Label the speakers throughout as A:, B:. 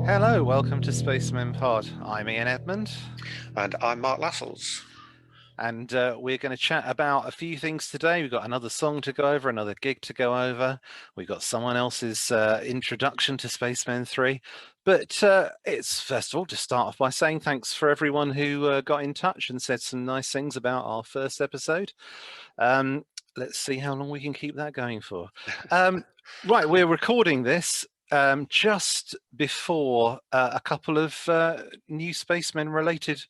A: Hello, welcome to Spacemen Pod. I'm Ian Edmund,
B: And I'm Mark Lassells.
A: and we're going to chat about a few things today. We've got another song to go over, another gig to go over. We've got someone else's introduction to Spacemen 3. But it's, first of all, just start off by saying thanks for everyone who got in touch and said some nice things about our first episode. Let's see how long we can keep that going for. Right, we're recording this just before a couple of new Spacemen related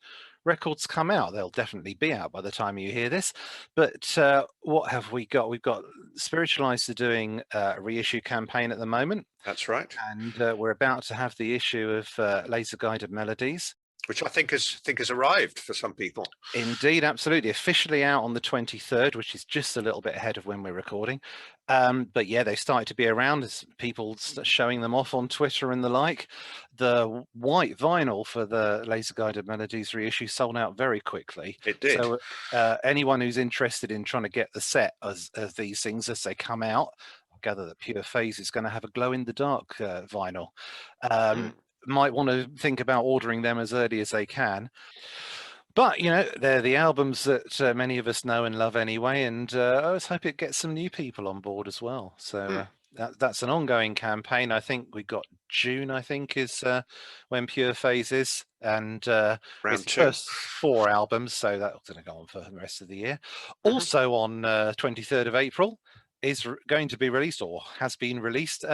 A: records come out. They'll definitely be out by the time you hear this. But what have we got? We've got Spiritualized are doing a reissue campaign at the moment.
B: That's right.
A: And we're about to have the issue of Laser Guided Melodies.
B: Which I think has arrived for some people.
A: Indeed, absolutely. Officially out on the 23rd, which is just a little bit ahead of when we're recording. But yeah, they started to be around as people showing them off on Twitter and the like. The white vinyl for the Laser Guided Melodies reissue sold out very quickly.
B: It did.
A: So anyone who's interested in trying to get the set of these things as they come out, I gather that Pure Phase is going to have a glow-in-the-dark vinyl. Might want to think about ordering them as early as they can. But, you know, they're the albums that many of us know and love anyway, and I just hope it gets some new people on board as well. So that's an ongoing campaign. I think we got June, I think, is when Pure Phase is, and it's the first 4 albums, so that's going to go on for the rest of the year. Also on 23rd of April is going to be released, or has been released,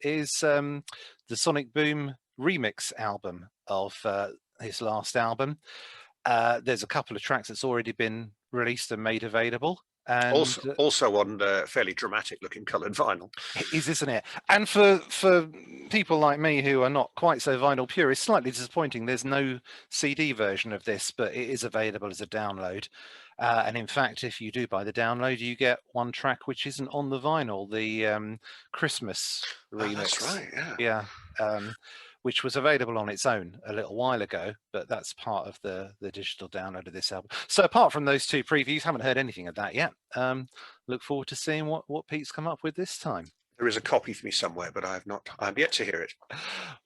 A: is the Sonic Boom remix album of his last album. There's a couple of tracks that's already been released and made available. And
B: also on fairly dramatic looking coloured vinyl.
A: It is, isn't it? And for people like me who are not quite so vinyl pure, it's slightly disappointing. There's no CD version of this, but it is available as a download. And in fact, if you do buy the download, you get one track which isn't on the vinyl, the Christmas remix.
B: That's right,
A: yeah. Which was available on its own a little while ago, but that's part of the digital download of this album. So apart from those 2 previews, haven't heard anything of that yet. Look forward to seeing what Pete's come up with this time.
B: There is a copy for me somewhere, but I'm yet to hear it.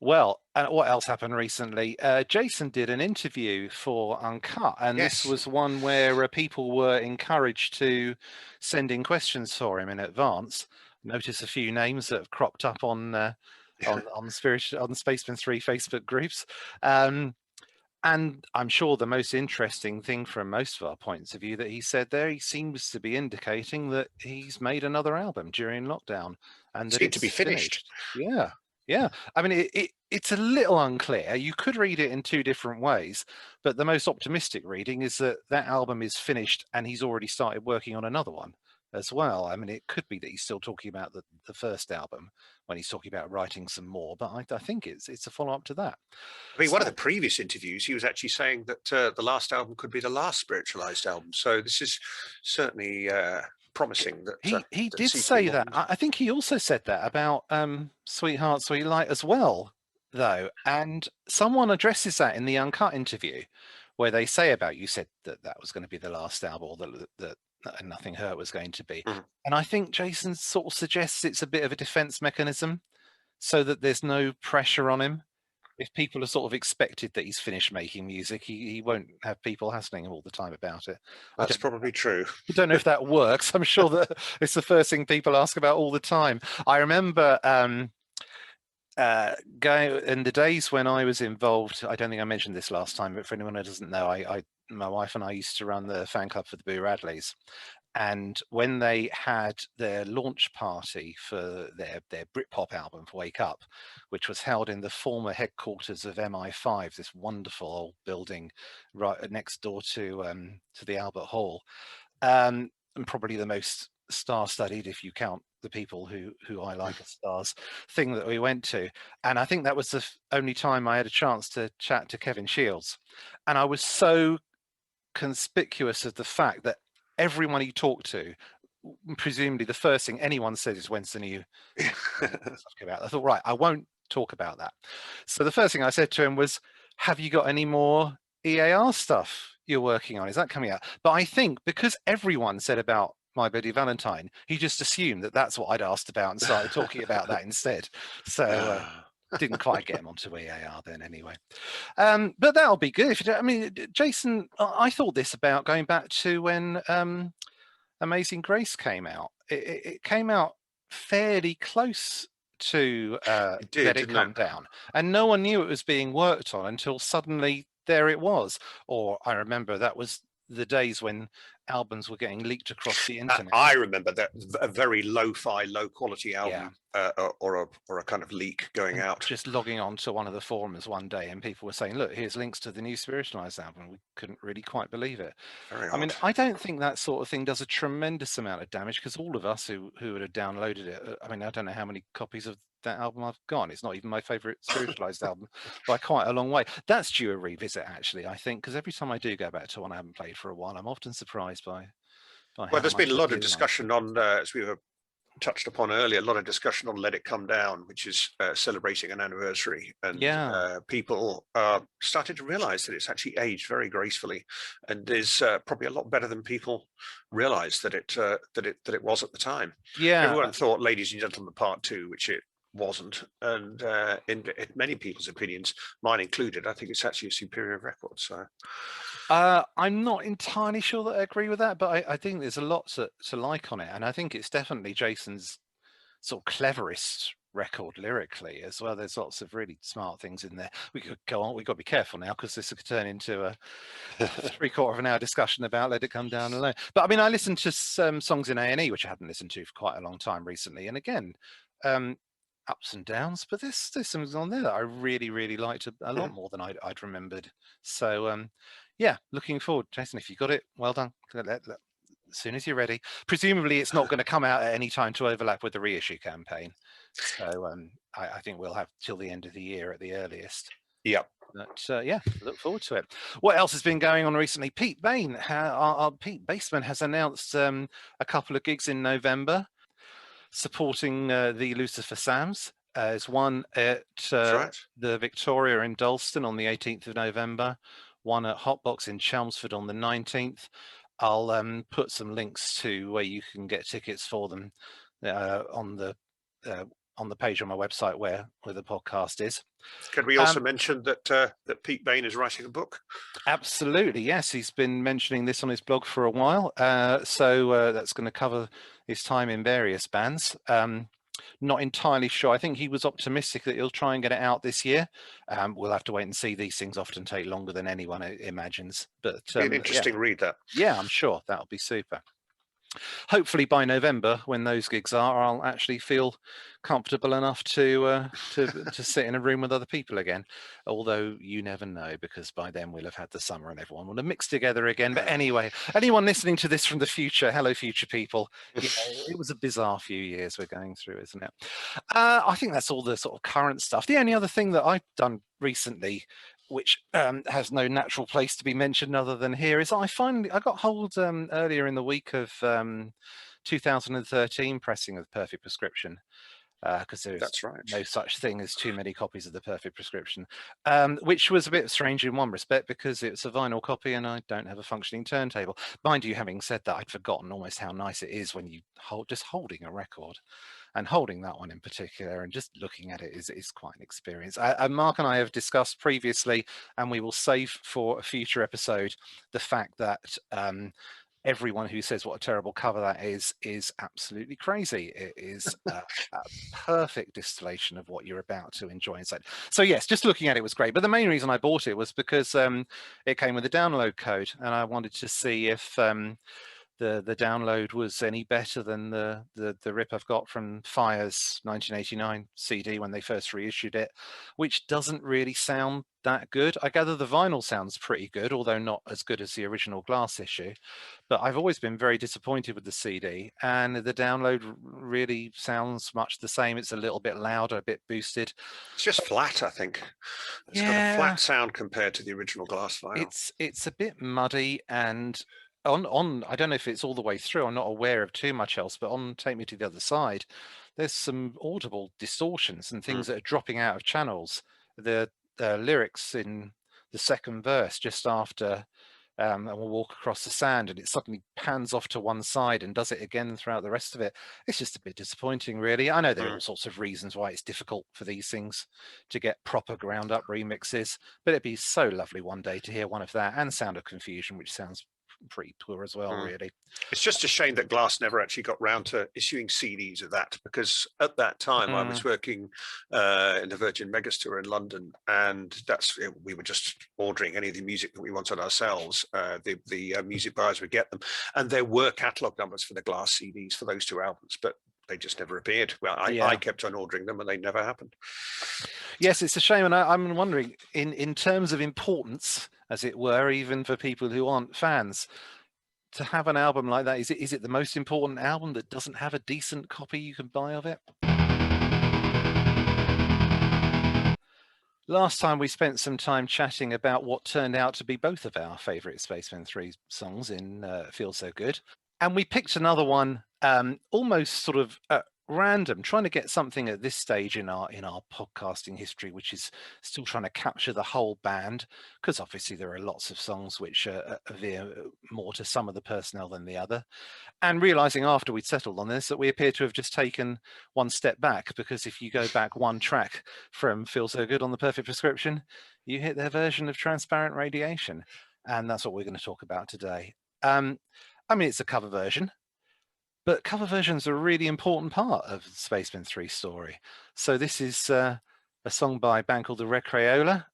A: Well, what else happened recently? Jason did an interview for Uncut, and this was one where people were encouraged to send in questions for him in advance. Notice a few names that have cropped up on Spacemen 3 Facebook groups. And I'm sure the most interesting thing from most of our points of view that he said there, he seems to be indicating that he's made another album during lockdown and that it's
B: to be finished.
A: Yeah. I mean, it's a little unclear. You could read it in 2 different ways, but the most optimistic reading is that album is finished and he's already started working on another one as well. I mean, it could be that he's still talking about the first album when he's talking about writing some more, but I think it's a follow-up to that.
B: I mean, one of the previous interviews, he was actually saying that the last album could be the last Spiritualized album. So this is certainly promising. That
A: he did say that. I think he also said that about Sweetheart, Sweet Light as well, though. And someone addresses that in the Uncut interview, where they say about, you said that was going to be the last album, or that Nothing Hurt was going to be. And I think Jason sort of suggests it's a bit of a defense mechanism so that there's no pressure on him. If people are sort of expected that he's finished making music, he won't have people hassling him all the time about it.
B: That's probably true.
A: I don't know if that works. I'm sure that it's the first thing people ask about all the time. I remember going in the days when I was involved, I don't think I mentioned this last time, but for anyone who doesn't know, my wife and I used to run the fan club for the Boo Radleys. And when they had their launch party for their Britpop album for Wake Up, which was held in the former headquarters of MI5, this wonderful old building right next door to the Albert Hall, and probably the most star-studied, if you count the people who I like as stars, thing that we went to. And I think that was the only time I had a chance to chat to Kevin Shields. And I was so conspicuous of the fact that everyone he talked to, presumably the first thing anyone says is, when's the new about? I thought, right, I won't talk about that. So the first thing I said to him was, have you got any more EAR stuff you're working on? Is that coming out? But I think because everyone said about My Bloody Valentine, he just assumed that that's what I'd asked about and started talking about that instead. So Didn't quite get him onto EAR then anyway. But that'll be good. I mean, Jason, I thought this about going back to when Amazing Grace came out. It came out fairly close to
B: It did,
A: Let It
B: didn't it?
A: Come Down, and no one knew it was being worked on until suddenly there it was. Or I remember that was the days when albums were getting leaked across the internet.
B: I remember that a very lo-fi, low-quality album,
A: Yeah.
B: or a kind of leak going
A: And
B: out.
A: just logging on to one of the forums one day, and people were saying, "Look, here's links to the new Spiritualized album." We couldn't really quite believe it.
B: Very
A: I mean,
B: odd.
A: I don't think that sort of thing does a tremendous amount of damage, because all of us who would have downloaded it, I mean, I don't know how many copies of that album I've got. It's not even my favorite Spiritualized album by quite a long way. That's due a revisit, actually, I think, because every time I do go back to one I haven't played for a while, I'm often surprised by
B: Well,
A: how
B: there's been
A: much
B: a
A: I
B: lot
A: do
B: of
A: like.
B: discussion on, as we were touched upon earlier, a lot of discussion on Let It Come Down, which is celebrating an anniversary, and people are starting to realize that it's actually aged very gracefully, and is probably a lot better than people realized that it was at the time. Everyone thought Ladies and Gentlemen Part 2, which it wasn't, and in many people's opinions, mine included, I think it's actually a superior record. So
A: I'm not entirely sure that I agree with that, but I think there's a lot to like on it, and I think it's definitely Jason's sort of cleverest record lyrically as well. There's lots of really smart things in there. We could go on. We've got to be careful now, because this could turn into a 3/4 of an hour discussion about Let It Come Down Alone. But I mean, I listened to some songs in A&E which I hadn't listened to for quite a long time recently, and again, ups and downs, but there's some on there that I really liked a lot more than I'd remembered. So yeah, looking forward. Jason, if you got it, well done. As soon as you're ready. Presumably it's not going to come out at any time to overlap with the reissue campaign, so I think we'll have till the end of the year at the earliest.
B: yeah.
A: But yeah, look forward to it. What else has been going on recently? Pete Bain, our Pete Baseman, has announced a couple of gigs in November supporting the Lucifer Sams. There's one at
B: Right.
A: the Victoria in Dalston on the 18th of November, one at Hotbox in Chelmsford on the 19th. I'll put some links to where you can get tickets for them on the page on my website where the podcast is.
B: Could we also mention that Pete Bain is writing a book?
A: Absolutely, yes. He's been mentioning this on his blog for a while. So that's going to cover his time in various bands. Not entirely sure. I think he was optimistic that he'll try and get it out this year. We'll have to wait and see. These things often take longer than anyone imagines. But
B: an interesting read, that.
A: Yeah, I'm sure that'll be super. Hopefully by November, when those gigs are, I'll actually feel comfortable enough to sit in a room with other people again. Although you never know, because by then we'll have had the summer and everyone will have mixed together again. But anyway, anyone listening to this from the future, hello, future people. It was a bizarre few years we're going through, isn't it? I think that's all the sort of current stuff. The only other thing that I've done recently, which has no natural place to be mentioned other than here, is I got hold earlier in the week of 2013 pressing of Perfect Prescription, because there's no such thing as too many copies of the Perfect Prescription, which was a bit strange in one respect, because it's a vinyl copy and I don't have a functioning turntable. Mind you, having said that, I'd forgotten almost how nice it is when you just holding a record. And holding that one in particular and just looking at it is quite an experience. Mark and I have discussed previously, and we will save for a future episode, the fact that everyone who says what a terrible cover that is absolutely crazy. It is a perfect distillation of what you're about to enjoy. So yes, just looking at it was great. But the main reason I bought it was because it came with a download code, and I wanted to see if the download was any better than the rip I've got from Fire's 1989 CD when they first reissued it, which doesn't really sound that good. I gather the vinyl sounds pretty good, although not as good as the original glass issue. But I've always been very disappointed with the CD, and the download really sounds much the same. It's a little bit louder, a bit boosted.
B: It's just flat, I think. It's got a flat sound compared to the original glass vinyl.
A: It's a bit muddy, and on I don't know if it's all the way through, I'm not aware of too much else, but on Take Me to the Other Side, there's some audible distortions and things that are dropping out of channels. The lyrics in the second verse, just after and we'll walk across the sand, and it suddenly pans off to one side and does it again throughout the rest of it. It's just a bit disappointing, really. I know there are all sorts of reasons why it's difficult for these things to get proper ground up remixes, but it'd be so lovely one day to hear one of that and Sound of Confusion, which sounds pretty poor as well, really.
B: It's just a shame that Glass never actually got round to issuing CDs of that, because at that time I was working in the Virgin Megastore in London, and we were just ordering any of the music that we wanted ourselves. The music buyers would get them, and there were catalogue numbers for the Glass CDs for those 2 albums, but they just never appeared. Well, I kept on ordering them and they never happened.
A: Yes, it's a shame. And I'm wondering, in terms of importance, as it were, even for people who aren't fans, to have an album like that, is it the most important album that doesn't have a decent copy you can buy of it? Last time we spent some time chatting about what turned out to be both of our favourite Spacemen 3 songs in Feel So Good. And we picked another one almost sort of random, trying to get something at this stage in our podcasting history, which is still trying to capture the whole band, because obviously there are lots of songs which veer more to some of the personnel than the other. And realizing after we'd settled on this that we appear to have just taken one step back, because if you go back one track from Feel So Good on The Perfect Prescription, you hit their version of Transparent Radiation. And that's what we're going to talk about today. I mean, it's a cover version, but cover versions are a really important part of the Spacemen 3 story. So this is a song by a band called the Red Crayola.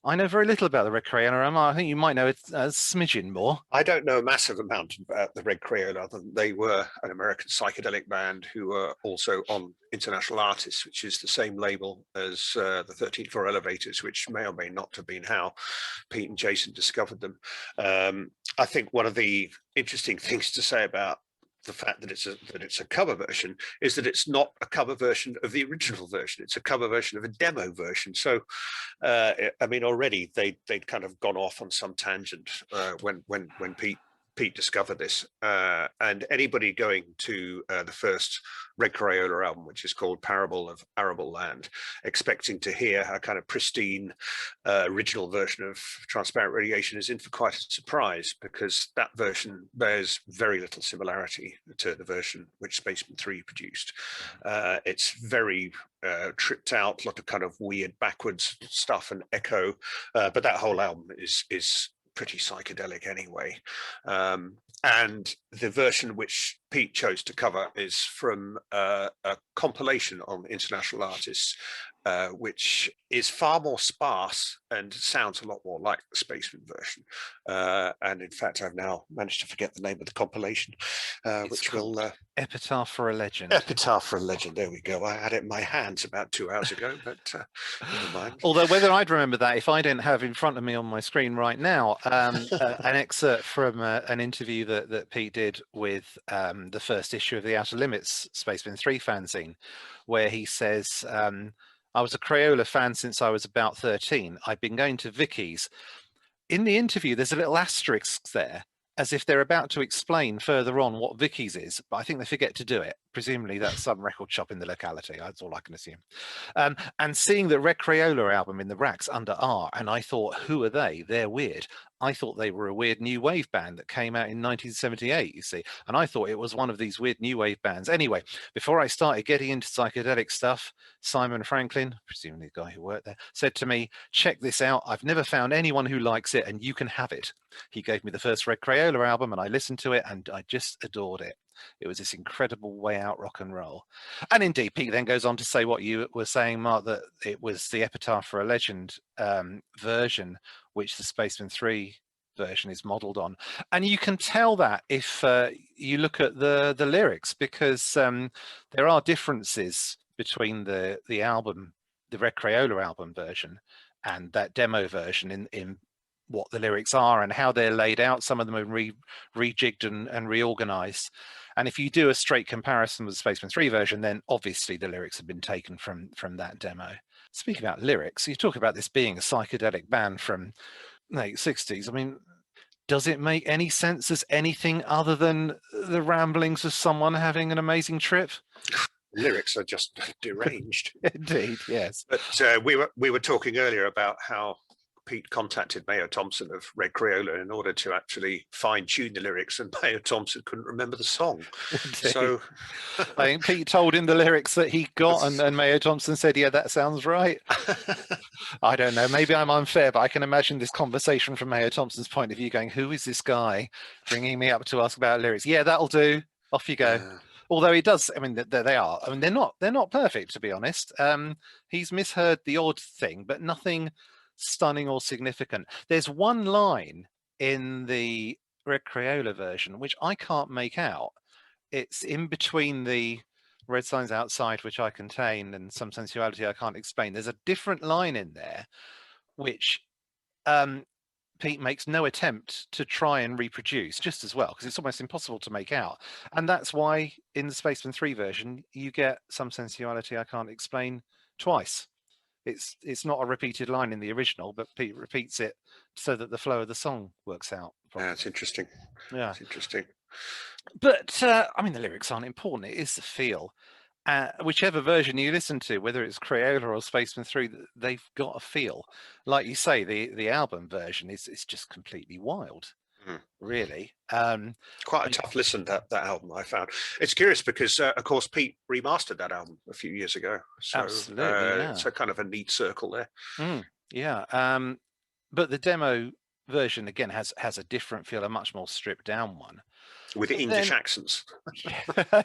A: I know very little about the Red Crayola. I think you might know it a smidgen more.
B: I don't know a massive amount about the Red Crayola, other than they were an American psychedelic band who were also on International Artists, which is the same label as the 13th Floor Elevators, which may or may not have been how Pete and Jason discovered them. I think one of the interesting things to say about the fact that it's a cover version is that it's not a cover version of the original version. It's a cover version of a demo version. So, I mean, already they'd kind of gone off on some tangent when Pete discovered this. And anybody going to the first Red Crayola album, which is called Parable of Arable Land, expecting to hear a kind of pristine original version of Transparent Radiation, is in for quite a surprise, because that version bears very little similarity to the version which Spacemen 3 produced. It's very tripped out, a lot of kind of weird backwards stuff and echo, but that whole album is pretty psychedelic anyway. And the version which Pete chose to cover is from a compilation on International Artists, which is far more sparse and sounds a lot more like the Spaceman version. And in fact, I've now managed to forget the name of the compilation, which will...
A: Epitaph for a Legend.
B: Epitaph for a Legend, there we go. I had it in my hands about 2 hours ago, but never mind.
A: Although whether I'd remember that if I didn't have in front of me on my screen right now an excerpt from an interview that Pete did with the first issue of the Outer Limits Spaceman 3 fanzine, where he says, I was a Crayola fan since I was about 13. I'd been going to Vicky's. In the interview, there's a little asterisk there, as if they're about to explain further on what Vicky's is, but I think they forget to do it. Presumably that's some record shop in the locality. That's all I can assume. And seeing the Red Crayola album in the racks under R, and I thought, who are they? They're weird. I thought they were a weird new wave band that came out in 1978, you see. And I thought it was one of these weird new wave bands. Anyway, before I started getting into psychedelic stuff, Simon Franklin, presumably the guy who worked there, said to me, check this out. I've never found anyone who likes it, and you can have it. He gave me the first Red Crayola album, and I listened to it, and I just adored it. It was this incredible way out rock and roll. And indeed, Pete then goes on to say what you were saying, Mark, that it was the Epitaph for a Legend version, which the Spaceman 3 version is modeled on. And you can tell that if you look at the lyrics, because there are differences between the album, the Red Crayola album version, and that demo version in what the lyrics are and how they're laid out. Some of them are rejigged and reorganized. And if you do a straight comparison with the Spaceman 3 version, then obviously the lyrics have been taken from that demo. Speaking about lyrics, you talk about this being a psychedelic band from the late 60s. I mean, does it make any sense as anything other than the ramblings of someone having an amazing trip?
B: Lyrics are just deranged.
A: Indeed, yes.
B: But we were talking earlier about how Pete contacted Mayo Thompson of Red Crayola in order to actually fine-tune the lyrics, and Mayo Thompson couldn't remember the song. So
A: I think Pete told him the lyrics that he got, and Mayo Thompson said, yeah, that sounds right. I don't know, maybe I'm unfair, but I can imagine this conversation from Mayo Thompson's point of view going, who is this guy bringing me up to ask about lyrics? Yeah, that'll do, off you go. Although he does, I mean, they are. I mean, they're not perfect, to be honest. He's misheard the odd thing, but nothing stunning or significant. There's one line in the Red Crayola version which I can't make out. It's in between the red signs outside, which I contain, and some sensuality I can't explain. There's a different line in there, which Pete makes no attempt to try and reproduce just as well, because it's almost impossible to make out. And that's why in the Spaceman 3 version, you get some sensuality I can't explain twice. It's not a repeated line in the original, but Pete repeats it so that the flow of the song works out.
B: Yeah, it's interesting.
A: Yeah,
B: it's interesting.
A: But I mean, the lyrics aren't important. It is the feel. Whichever version you listen to, whether it's Crayola or Spaceman 3, they've got a feel. Like you say, the album version is just completely wild, really.
B: Quite a tough listen, that album, I found. It's curious because, of course, Pete remastered that album a few years ago. So,
A: absolutely, yeah.
B: So kind of a neat circle there.
A: Yeah. But the demo version, again, has a different feel, a much more stripped down one.
B: With English accents.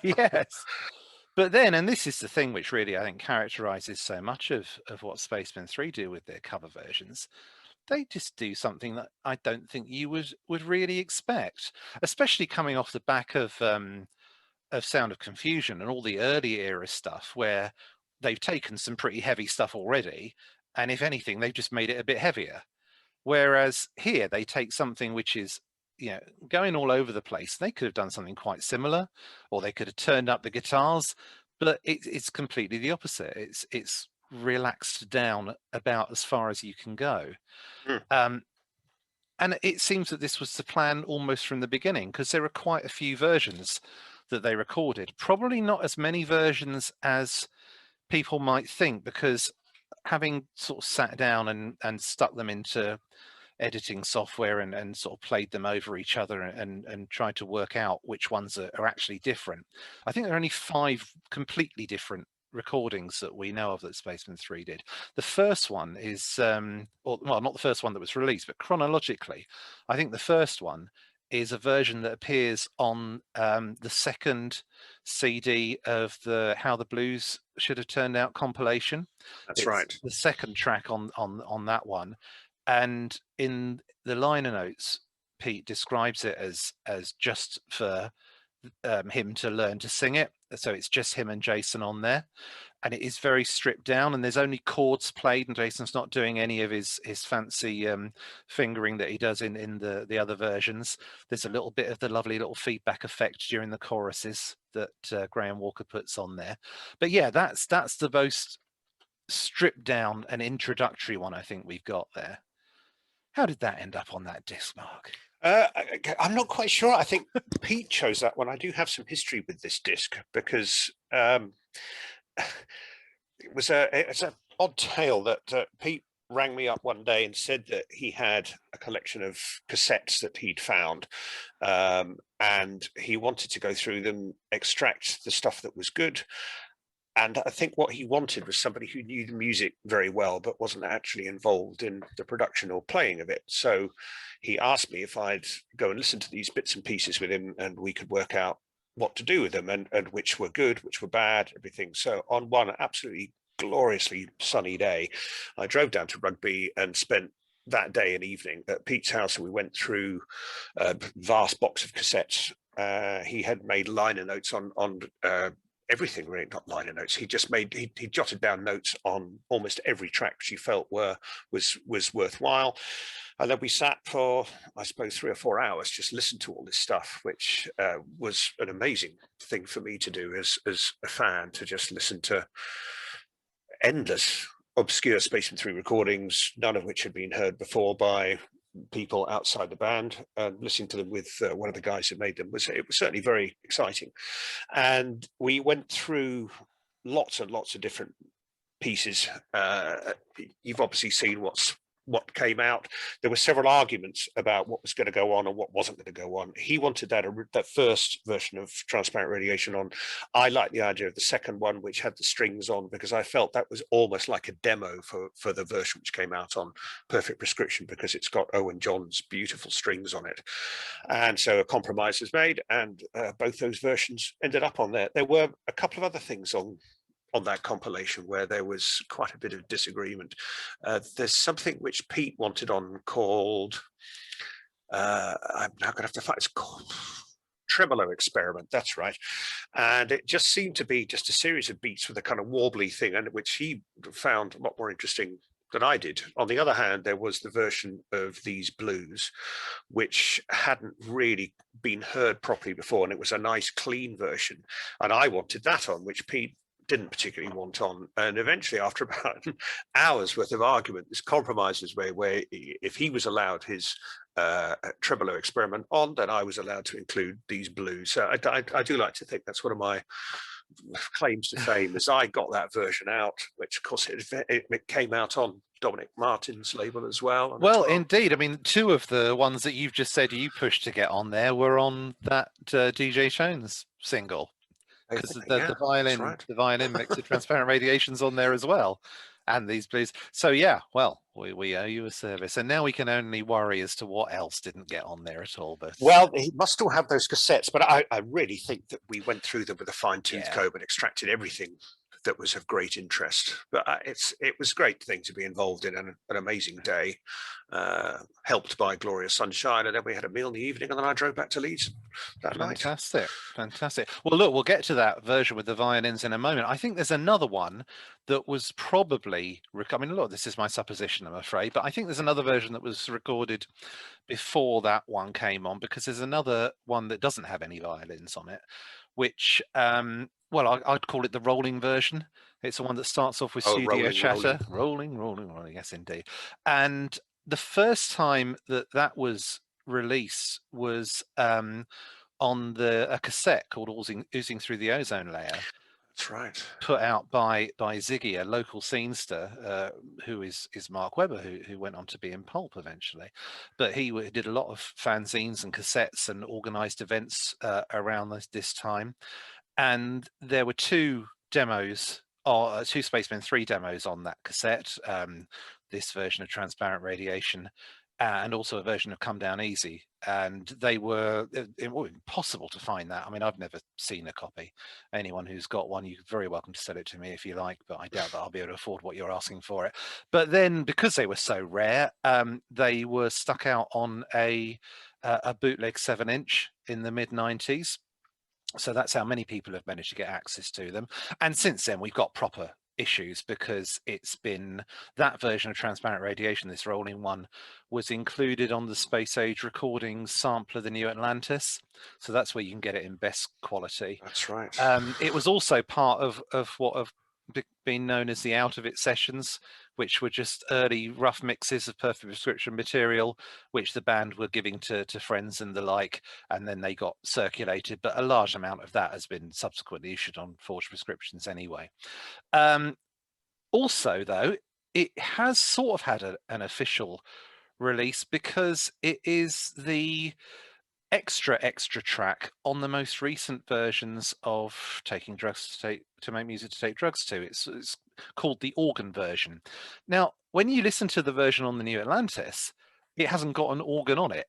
A: Yes. But then, and this is the thing which really I think characterizes so much of what Spacemen 3 do with their cover versions, they just do something that I don't think you would really expect, especially coming off the back of Sound of Confusion and all the early era stuff, where they've taken some pretty heavy stuff already, and if anything, they've just made it a bit heavier. Whereas here, they take something which is, you know, going all over the place. They could have done something quite similar, or they could have turned up the guitars, but it's completely the opposite. It's relaxed down about as far as you can go. And it seems that this was the plan almost from the beginning, because there are quite a few versions that they recorded. Probably not as many versions as people might think, because having sort of sat down and stuck them into editing software and sort of played them over each other and tried to work out which ones are actually different. I think there are only 5 completely different recordings that we know of that Spaceman 3 did. The first one is, well, not the first one that was released, but chronologically, I think the first one is a version that appears on the second CD of the How the Blues Should Have Turned Out compilation.
B: That's right.
A: The second track on that one. And in the liner notes, Pete describes it as just for him to learn to sing it. So it's just him and Jason on there. And it is very stripped down, and there's only chords played, and Jason's not doing any of his fancy fingering that he does in the other versions. There's a little bit of the lovely little feedback effect during the choruses that Graham Walker puts on there. But yeah, that's the most stripped down and introductory one I think we've got there. How did that end up on that disc, Mark?
B: I'm not quite sure. I think Pete chose that one. I do have some history with this disc because it's an odd tale that Pete rang me up one day and said that he had a collection of cassettes that he'd found, and he wanted to go through them, extract the stuff that was good. And I think what he wanted was somebody who knew the music very well, but wasn't actually involved in the production or playing of it. So he asked me if I'd go and listen to these bits and pieces with him, and we could work out what to do with them, and which were good, which were bad, everything. So on one absolutely gloriously sunny day, I drove down to Rugby and spent that day and evening at Pete's house, and we went through a vast box of cassettes. He had made liner notes on everything, really. Not liner notes. He just made he jotted down notes on almost every track which he felt was worthwhile. And then we sat for, I suppose, 3 or 4 hours, just listened to all this stuff, which was an amazing thing for me to do as a fan, to just listen to endless obscure Spaceman 3 recordings, none of which had been heard before by people outside the band. Listening to them with one of the guys who made them was certainly very exciting. And we went through lots and lots of different pieces. You've obviously seen what's what came out. There were several arguments about what was going to go on and what wasn't going to go on. He wanted that first version of transparent radiation on. I like the idea of the second one, which had the strings on, because I felt that was almost like a demo for the version which came out on Perfect Prescription, because it's got Owen John's beautiful strings on it. And so a compromise was made, and both those versions ended up on there. There were a couple of other things on that compilation where there was quite a bit of disagreement. There's something which Pete wanted on called, I'm now going to have to find, it's called Tremolo Experiment, that's right. And it just seemed to be just a series of beats with a kind of warbly thing, and which he found a lot more interesting than I did. On the other hand, there was the version of these blues, which hadn't really been heard properly before, and it was a nice clean version. And I wanted that on, which Pete didn't particularly want on. And eventually, after about hours worth of argument, this compromise was made where if he was allowed his Tremolo Experiment on, then I was allowed to include these blues. So I do like to think that's one of my claims to fame, is I got that version out, which of course it came out on Dominic Martin's label as well.
A: Well, indeed. I mean, two of the ones that you've just said you pushed to get on there were on that DJ Jones single. Because the violin mix of transparent radiations on there as well, and these blues. So yeah, well, we owe you a service, and now we can only worry as to what else didn't get on there at all. But
B: well, he must still have those cassettes, but I really think that we went through them with a fine-tooth comb and extracted everything that was of great interest. But it was a great thing to be involved in, an amazing day, helped by glorious sunshine, and then we had a meal in the evening, and then I drove back to Leeds that night.
A: Fantastic. Well, look, we'll get to that version with the violins in a moment. I think there's another one that was probably, I mean, look, this is my supposition, I'm afraid, but I think there's another version that was recorded before that one came on, because there's another one that doesn't have any violins on it, which well, I'd call it the rolling version. It's the one that starts off with studio chatter. Rolling. Yes, indeed. And the first time that was released was on a cassette called Oozing Through the Ozone Layer.
B: That's right.
A: Put out by Ziggy, a local scenester, who is Mark Webber, who went on to be in Pulp eventually. But he did a lot of fanzines and cassettes and organised events around this time. And there were two demos, or two Spacemen 3 demos on that cassette, this version of Transparent Radiation, and also a version of Come Down Easy. And they were impossible to find that. I mean, I've never seen a copy. Anyone who's got one, you're very welcome to sell it to me if you like, but I doubt that I'll be able to afford what you're asking for it. But then, because they were so rare, they were stuck out on a bootleg 7-inch in the mid-90s. So that's how many people have managed to get access to them. And since then, we've got proper issues, because it's been that version of Transparent Radiation, this rolling one, was included on the Space Age Recordings sample of the New Atlantis. So that's where you can get it in best quality.
B: That's right.
A: It was also part of what have been known as the Out of It sessions, which were just early rough mixes of Perfect Prescription material, which the band were giving to friends and the like, and then they got circulated. But a large amount of that has been subsequently issued on forged prescriptions anyway. Also, though, it has sort of had an official release, because it is the extra track on the most recent versions of Taking Drugs to Make Music to Take Drugs To. It's called the organ version. Now, when you listen to the version on the New Atlantis, it hasn't got an organ on it,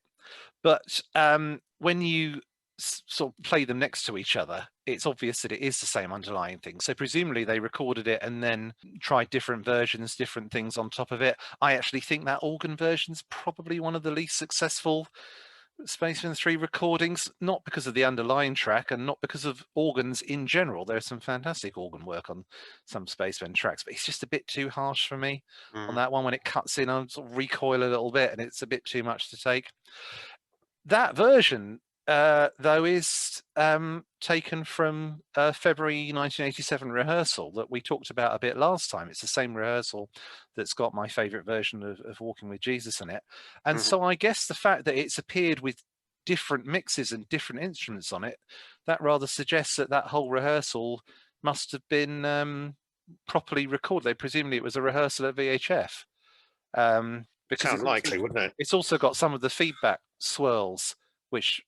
A: but when you sort of play them next to each other, it's obvious that it is the same underlying thing. So presumably they recorded it and then tried different versions, different things on top of it. I actually think that organ version is probably one of the least successful Spacemen 3 recordings, not because of the underlying track and not because of organs in general. There's some fantastic organ work on some Spacemen tracks, but it's just a bit too harsh for me on that one. When it cuts in, I sort of recoil a little bit, and it's a bit too much to take. That version, though, is taken from a February 1987 rehearsal that we talked about a bit last time. It's the same rehearsal that's got my favourite version of Walking with Jesus in it. And so I guess the fact that it's appeared with different mixes and different instruments on it, that rather suggests that whole rehearsal must have been properly recorded. Presumably it was a rehearsal at VHF. because
B: Sound likely, wouldn't it?
A: It's also got some of the feedback swirls, which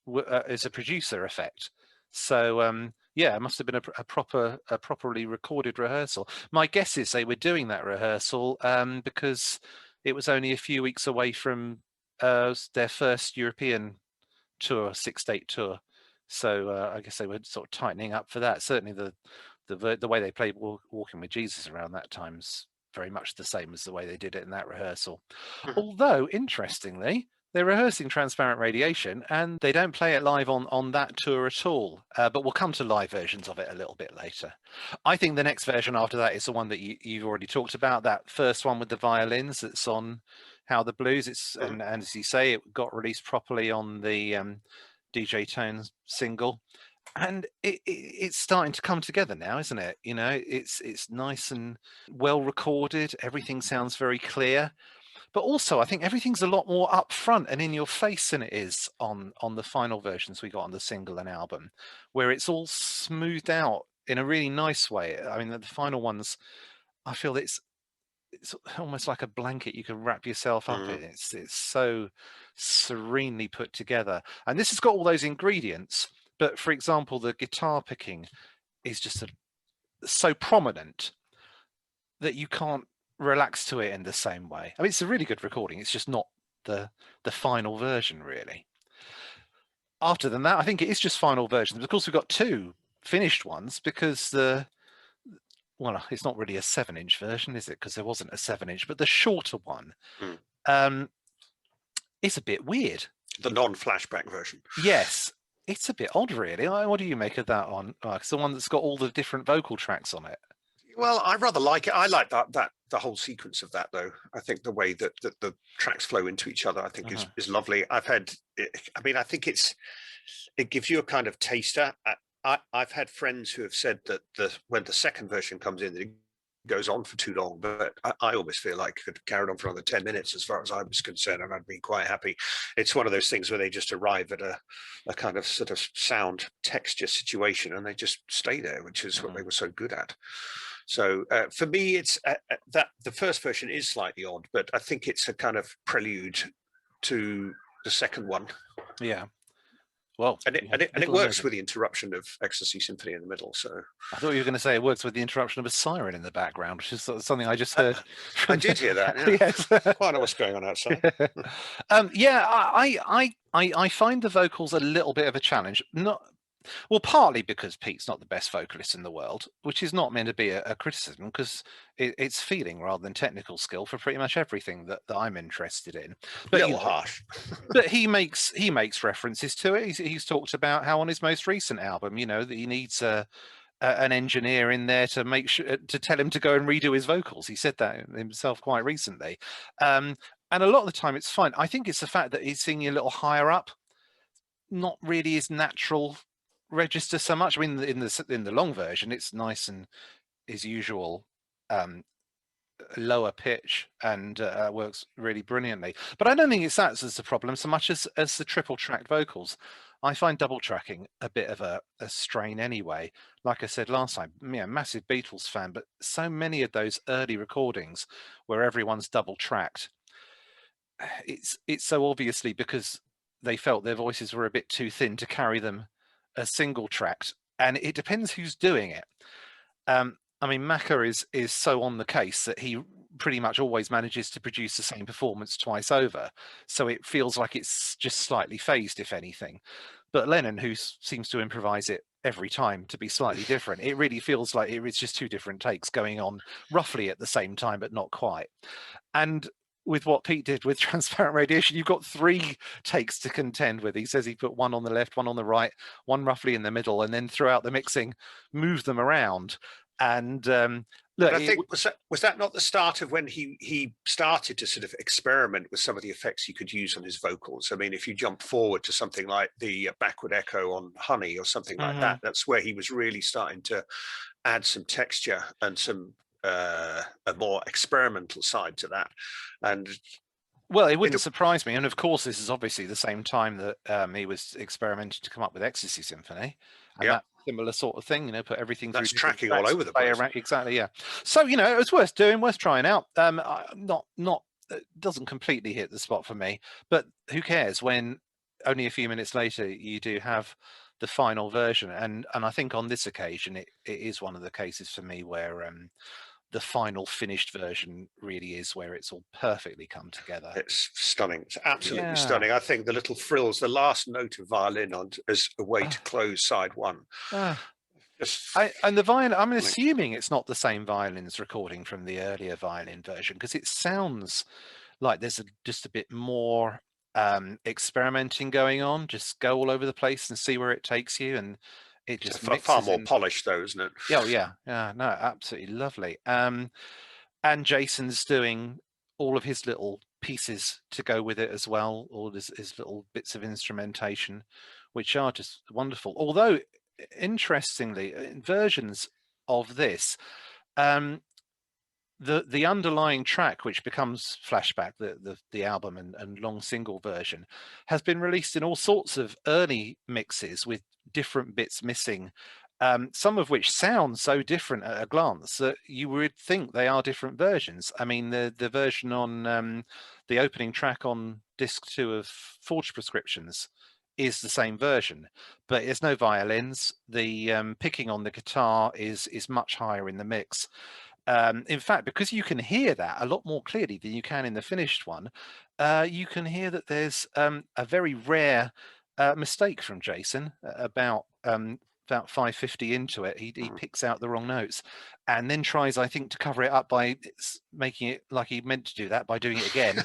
A: is a producer effect. So yeah, it must have been a properly recorded rehearsal. My guess is they were doing that rehearsal because it was only a few weeks away from their first European tour, 6-date tour. So I guess they were sort of tightening up for that. Certainly the way they played Walking with Jesus around that time's very much the same as the way they did it in that rehearsal. Although, interestingly, they're rehearsing Transparent Radiation and they don't play it live on that tour at all. But we'll come to live versions of it a little bit later. I think the next version after that is the one that you've already talked about, that first one with the violins that's on How the Blues. It's and as you say, it got released properly on the DJ Tone single. And it's starting to come together now, isn't it? You know, it's nice and well recorded. Everything sounds very clear. But also, I think everything's a lot more upfront and in your face than it is on the final versions we got on the single and album, where it's all smoothed out in a really nice way. I mean, the final ones, I feel it's almost like a blanket you can wrap yourself up in. It's so serenely put together. And this has got all those ingredients. But for example, the guitar picking is just so prominent that you can't relax to it in the same way. I mean, it's a really good recording. It's just not the final version, really. After than that, I think it is just final versions. Of course, we've got 2 finished ones because well, it's not really a 7-inch version, is it? Because there wasn't a 7-inch, but the shorter one is a bit weird.
B: The non-flashback version.
A: Yes. It's a bit odd, really. What do you make of that one? It's the one that's got all the different vocal tracks on it.
B: Well, I rather like it. I like that the whole sequence of that, though. I think the way that the tracks flow into each other, I think is lovely. I mean, I think it gives you a kind of taster. I've had friends who have said that when the second version comes in, it goes on for too long, but I almost feel like it could have carried on for another 10 minutes as far as I was concerned, and I'd been quite happy. It's one of those things where they just arrive at a kind of sort of sound texture situation and they just stay there, which is what they were so good at. So for me, it's that the first version is slightly odd, but I think it's a kind of prelude to the second one.
A: Yeah. Well,
B: and it works with the interruption of Ecstasy Symphony in the middle. So
A: I thought you were going to say it works with the interruption of a siren in the background, which is something I just heard.
B: I did hear that. Yeah.
A: Yes.
B: Quite know what's going on outside.
A: Yeah, I find the vocals a little bit of a challenge. Well, partly because Pete's not the best vocalist in the world, which is not meant to be a criticism, because it's feeling rather than technical skill for pretty much everything that I'm interested in. But
B: a little harsh.
A: But he makes references to it. He's talked about how on his most recent album, you know, that he needs an engineer in there to make sure to tell him to go and redo his vocals. He said that himself quite recently, and a lot of the time it's fine. I think it's the fact that he's singing a little higher up, not really his natural register so much. I mean, in the long version, it's nice and his usual lower pitch and works really brilliantly. But I don't think it's that's the problem so much as the triple tracked vocals. I find double tracking a bit of a strain anyway. Like I said last time, yeah, massive Beatles fan, but so many of those early recordings where everyone's double tracked, it's so obviously because they felt their voices were a bit too thin to carry them a single tracked, and it depends who's doing it. I mean, Macca is so on the case that he pretty much always manages to produce the same performance twice over, so it feels like it's just slightly phased, if anything. But Lennon, who seems to improvise it every time to be slightly different, it really feels like it's just 2 different takes going on roughly at the same time, but not quite. And with what Pete did with Transparent Radiation, you've got 3 takes to contend with. He says he put 1 on the left, 1 on the right, 1 roughly in the middle, and then throughout the mixing, move them around. And look,
B: I think was that not the start of when he started to sort of experiment with some of the effects he could use on his vocals? I mean, if you jump forward to something like the backward echo on Honey or something like that, that's where he was really starting to add some texture and some a more experimental side to that. And
A: well, it wouldn't surprise me. And of course, this is obviously the same time that he was experimenting to come up with Ecstasy Symphony. And that similar sort of thing, you know, put everything
B: that's tracking all over the place.
A: Exactly, yeah. So, you know, it was worth doing, worth trying out. Not doesn't completely hit the spot for me, but who cares when only a few minutes later you do have the final version. And I think on this occasion it is one of the cases for me where the final finished version really is where it's all perfectly come together.
B: It's stunning. It's absolutely stunning. I think the little frills, the last note of violin on as a way to close side one.
A: And the violin, I'm assuming it's not the same violins recording from the earlier violin version, because it sounds like there's just a bit more experimenting going on. Just go all over the place and see where it takes you, and it just
B: far more polished, though, isn't it?
A: Oh yeah, no, absolutely lovely. And Jason's doing all of his little pieces to go with it as well, all his little bits of instrumentation, which are just wonderful. Although, interestingly, in versions of this, the underlying track, which becomes Flashback, the album and long single version, has been released in all sorts of early mixes with different bits missing, some of which sound so different at a glance that you would think they are different versions. I mean, the version on the opening track on disc 2 of Forged Prescriptions is the same version, but there's no violins. The picking on the guitar is much higher in the mix. In fact, because you can hear that a lot more clearly than you can in the finished one, you can hear that there's a very rare mistake from Jason about 550 into it. He picks out the wrong notes and then tries, I think, to cover it up by making it like he meant to do that by doing it again.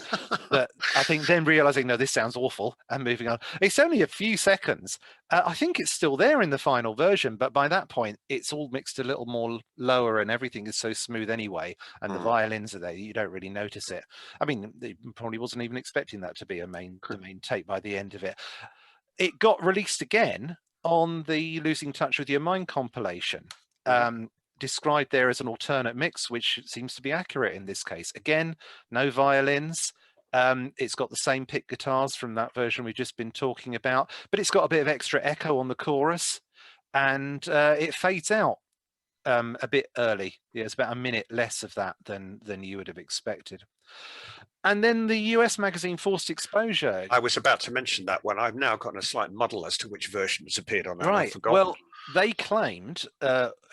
A: But I think then realizing, no, this sounds awful, and moving on. It's only a few seconds. I think it's still there in the final version, but by that point it's all mixed a little more lower and everything is so smooth anyway, and the violins are there, you don't really notice it. I mean, they probably wasn't even expecting that to be the main tape by the end of it. It got released again on the Losing Touch with Your Mind compilation, described there as an alternate mix, which seems to be accurate in this case. Again, no violins. It's got the same pick guitars from that version we've just been talking about, but it's got a bit of extra echo on the chorus, and it fades out a bit early. Yeah, it's about a minute less of that than you would have expected. And then the US magazine Forced Exposure.
B: I was about to mention that one. I've now gotten a slight muddle as to which version has appeared on that.
A: Right. Well, they claimed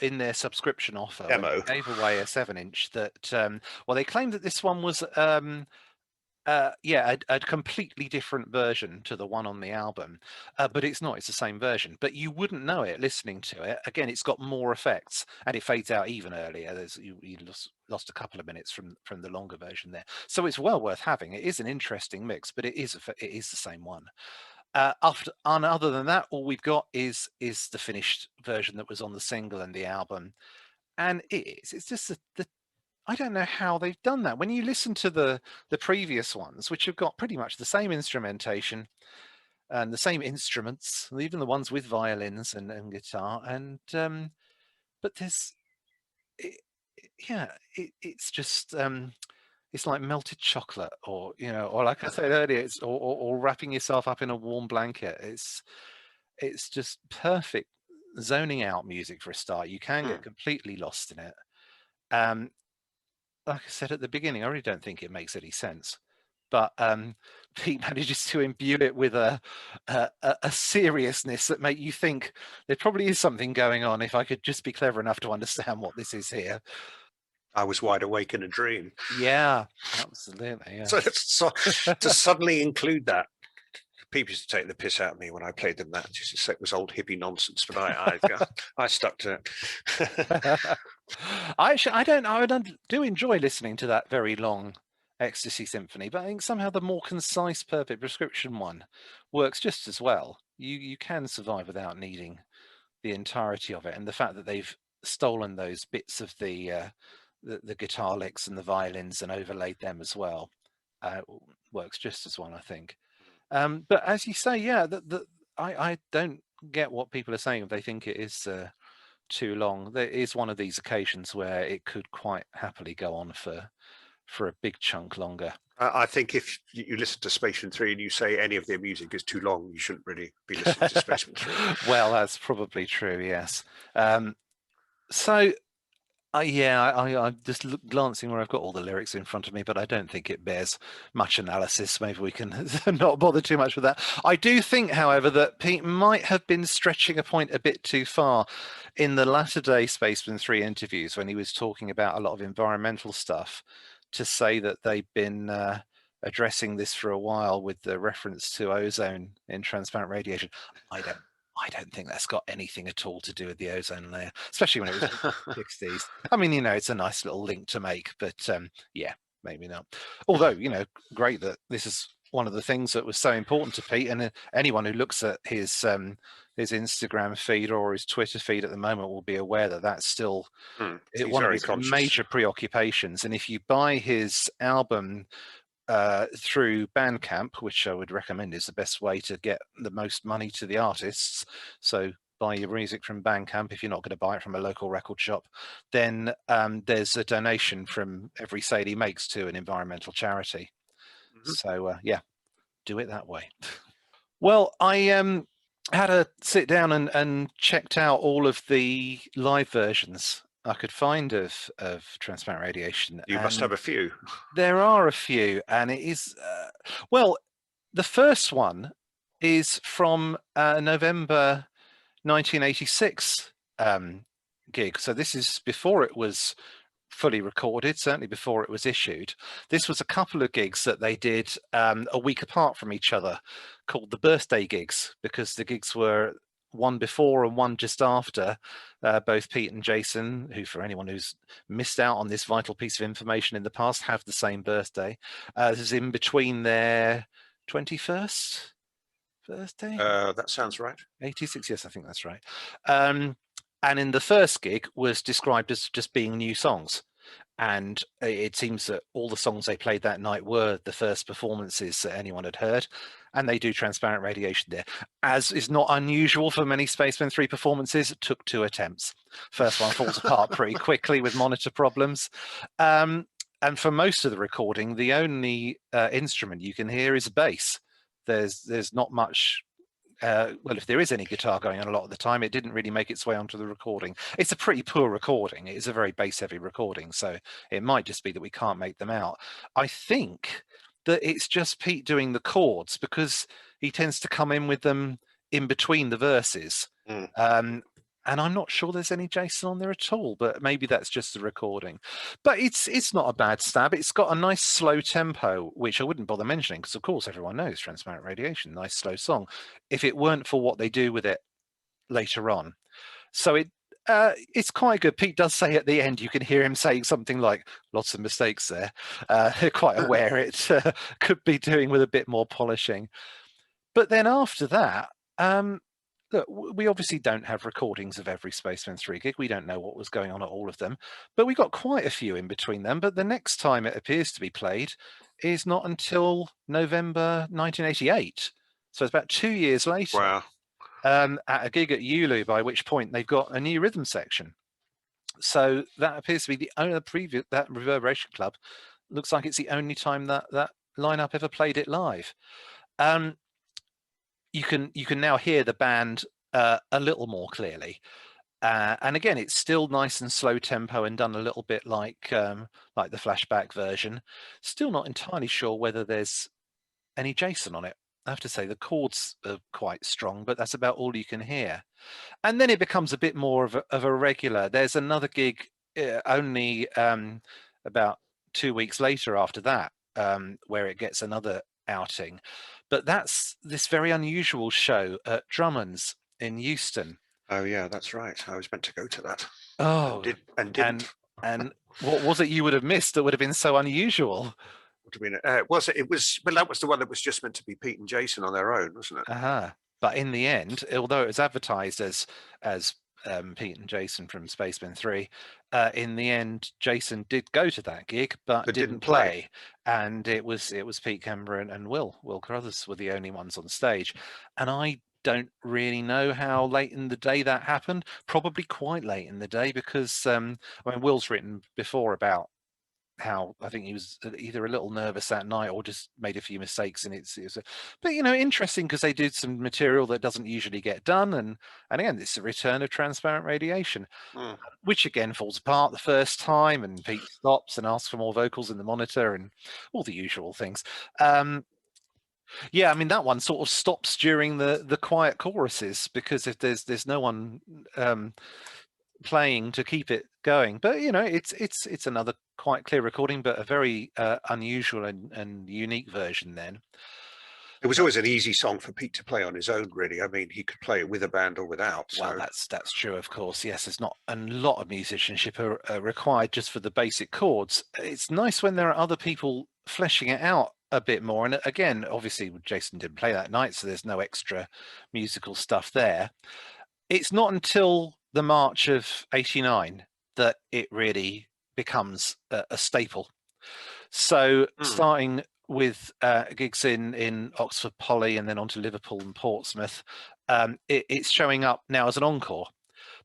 A: in their subscription offer,
B: demo,
A: gave away a 7-inch, that well, they claimed that this one was a completely different version to the one on the album, but it's not. It's the same version, but you wouldn't know it listening to it. Again, it's got more effects and it fades out even earlier. You lost a couple of minutes from the longer version there, so it's well worth having. It is an interesting mix, but it is the same one. Other than that, all we've got is the finished version that was on the single and the album, and it's just the I don't know how they've done that. When you listen to the previous ones, which have got pretty much the same instrumentation and the same instruments, even the ones with violins and guitar, and but there's it's just it's like melted chocolate, or or like I said earlier, it's or wrapping yourself up in a warm blanket. It's just perfect zoning out music for a start. You can get completely lost in it. Like I said at the beginning, I really don't think it makes any sense, but Pete manages to imbue it with a seriousness that make you think there probably is something going on if I could just be clever enough to understand what this is here.
B: I was wide awake in a dream.
A: Yeah, absolutely. Yeah.
B: So to suddenly include that, people used to take the piss out of me when I played them that. Just to say it was old hippie nonsense, but I stuck to it.
A: I do enjoy listening to that very long Ecstasy Symphony, but I think somehow the more concise Perfect Prescription one works just as well. You can survive without needing the entirety of it, and the fact that they've stolen those bits of the guitar licks and the violins and overlaid them as well works just as well, I think. But as you say, yeah, I don't get what people are saying if they think it is too long. There is one of these occasions where it could quite happily go on for a big chunk longer.
B: I think if you listen to Spacemen 3 and you say any of their music is too long, you shouldn't really be listening to Spacemen 3.
A: Well, that's probably true, yes. So I'm just glancing where I've got all the lyrics in front of me, but I don't think it bears much analysis. Maybe we can not bother too much with that. I do think, however, that Pete might have been stretching a point a bit too far in the latter day Spaceman 3 interviews when he was talking about a lot of environmental stuff, to say that they've been addressing this for a while with the reference to ozone in transparent radiation. I don't think that's got anything at all to do with the ozone layer, especially when it was in the 60s. I mean, it's a nice little link to make, but yeah, maybe not. Although, great that this is one of the things that was so important to Pete, and anyone who looks at his Instagram feed or his Twitter feed at the moment will be aware that that's still one of his major preoccupations. And if you buy his album through Bandcamp, which I would recommend is the best way to get the most money to the artists. So buy your music from Bandcamp if you're not going to buy it from a local record shop. Then there's a donation from every sale he makes to an environmental charity. So yeah, do it that way. Well, I had to sit down and checked out all of the live versions I could find of transparent radiation.
B: You must have a few.
A: There are a few, and it is well, the first one is from November 1986 gig. So this is before it was fully recorded, certainly before it was issued. This was a couple of gigs that they did a week apart from each other, called the birthday gigs, because the gigs were one before and one just after. Both Pete and Jason, who, for anyone who's missed out on this vital piece of information in the past, have the same birthday. This is in between their 21st birthday.
B: That sounds right.
A: 86, yes, I think that's right. And in the first gig was described as just being new songs. And it seems that all the songs they played that night were the first performances that anyone had heard. And they do transparent radiation there. As is not unusual for many Spacemen 3 performances, it took 2 attempts. First one falls apart pretty quickly with monitor problems. And for most of the recording, the only instrument you can hear is bass. There's not much. Well, if there is any guitar going on a lot of the time, it didn't really make its way onto the recording. It's a pretty poor recording. It is a very bass-heavy recording, so it might just be that we can't make them out. I think that it's just Pete doing the chords, because he tends to come in with them in between the verses. And I'm not sure there's any Jason on there at all, but maybe that's just the recording. But it's not a bad stab. It's got a nice slow tempo, which I wouldn't bother mentioning, because of course everyone knows Transparent Radiation, nice slow song, if it weren't for what they do with it later on. So it's quite good. Pete does say at the end, you can hear him saying something like, lots of mistakes there. Quite aware it could be doing with a bit more polishing. But then after that, look, we obviously don't have recordings of every Spaceman 3 gig. We don't know what was going on at all of them, but we got quite a few in between them. But the next time it appears to be played is not until November 1988. So it's about 2 years later.
B: Wow.
A: At a gig at Ulu, by which point they've got a new rhythm section. So that appears to be the only that Reverberation Club looks like it's the only time that lineup ever played it live. You can now hear the band a little more clearly, and again, it's still nice and slow tempo and done a little bit like the flashback version. Still not entirely sure whether there's any Jason on it. I have to say the chords are quite strong, but that's about all you can hear. And then it becomes a bit more of a regular. There's another gig only about 2 weeks later after that, where it gets another outing. But that's this very unusual show at Drummond's in Euston.
B: Oh yeah, that's right. I was meant to go to that.
A: Oh,
B: and didn't.
A: And what was it you would have missed that would have been so unusual?
B: What do you mean? Was it? It was. Well, that was the one that was just meant to be Pete and Jason on their own, wasn't it?
A: But in the end, although it was advertised as Pete and Jason from Spacemen 3, in the end, Jason did go to that gig, but didn't play. And it was Pete Kember and Will Carruthers were the only ones on stage. And I don't really know how late in the day that happened. Probably quite late in the day, because Will's written before about how I think he was either a little nervous that night or just made a few mistakes, and but interesting because they did some material that doesn't usually get done, and again, it's a return of transparent radiation, which again falls apart the first time, and Pete stops and asks for more vocals in the monitor and all the usual things. Yeah, I mean, that one sort of stops during the quiet choruses, because if there's no one playing to keep it going. But it's another quite clear recording, but a very unusual and unique version then.
B: It was always an easy song for Pete to play on his own, really. I mean, he could play it with a band or without. So.
A: Well, that's true, of course. Yes, there's not a lot of musicianship required just for the basic chords. It's nice when there are other people fleshing it out a bit more. And again, obviously, Jason didn't play that night, so there's no extra musical stuff there. It's not until the March of '89 that it really becomes a staple. So starting with gigs in Oxford Poly and then on to Liverpool and Portsmouth, it's showing up now as an encore.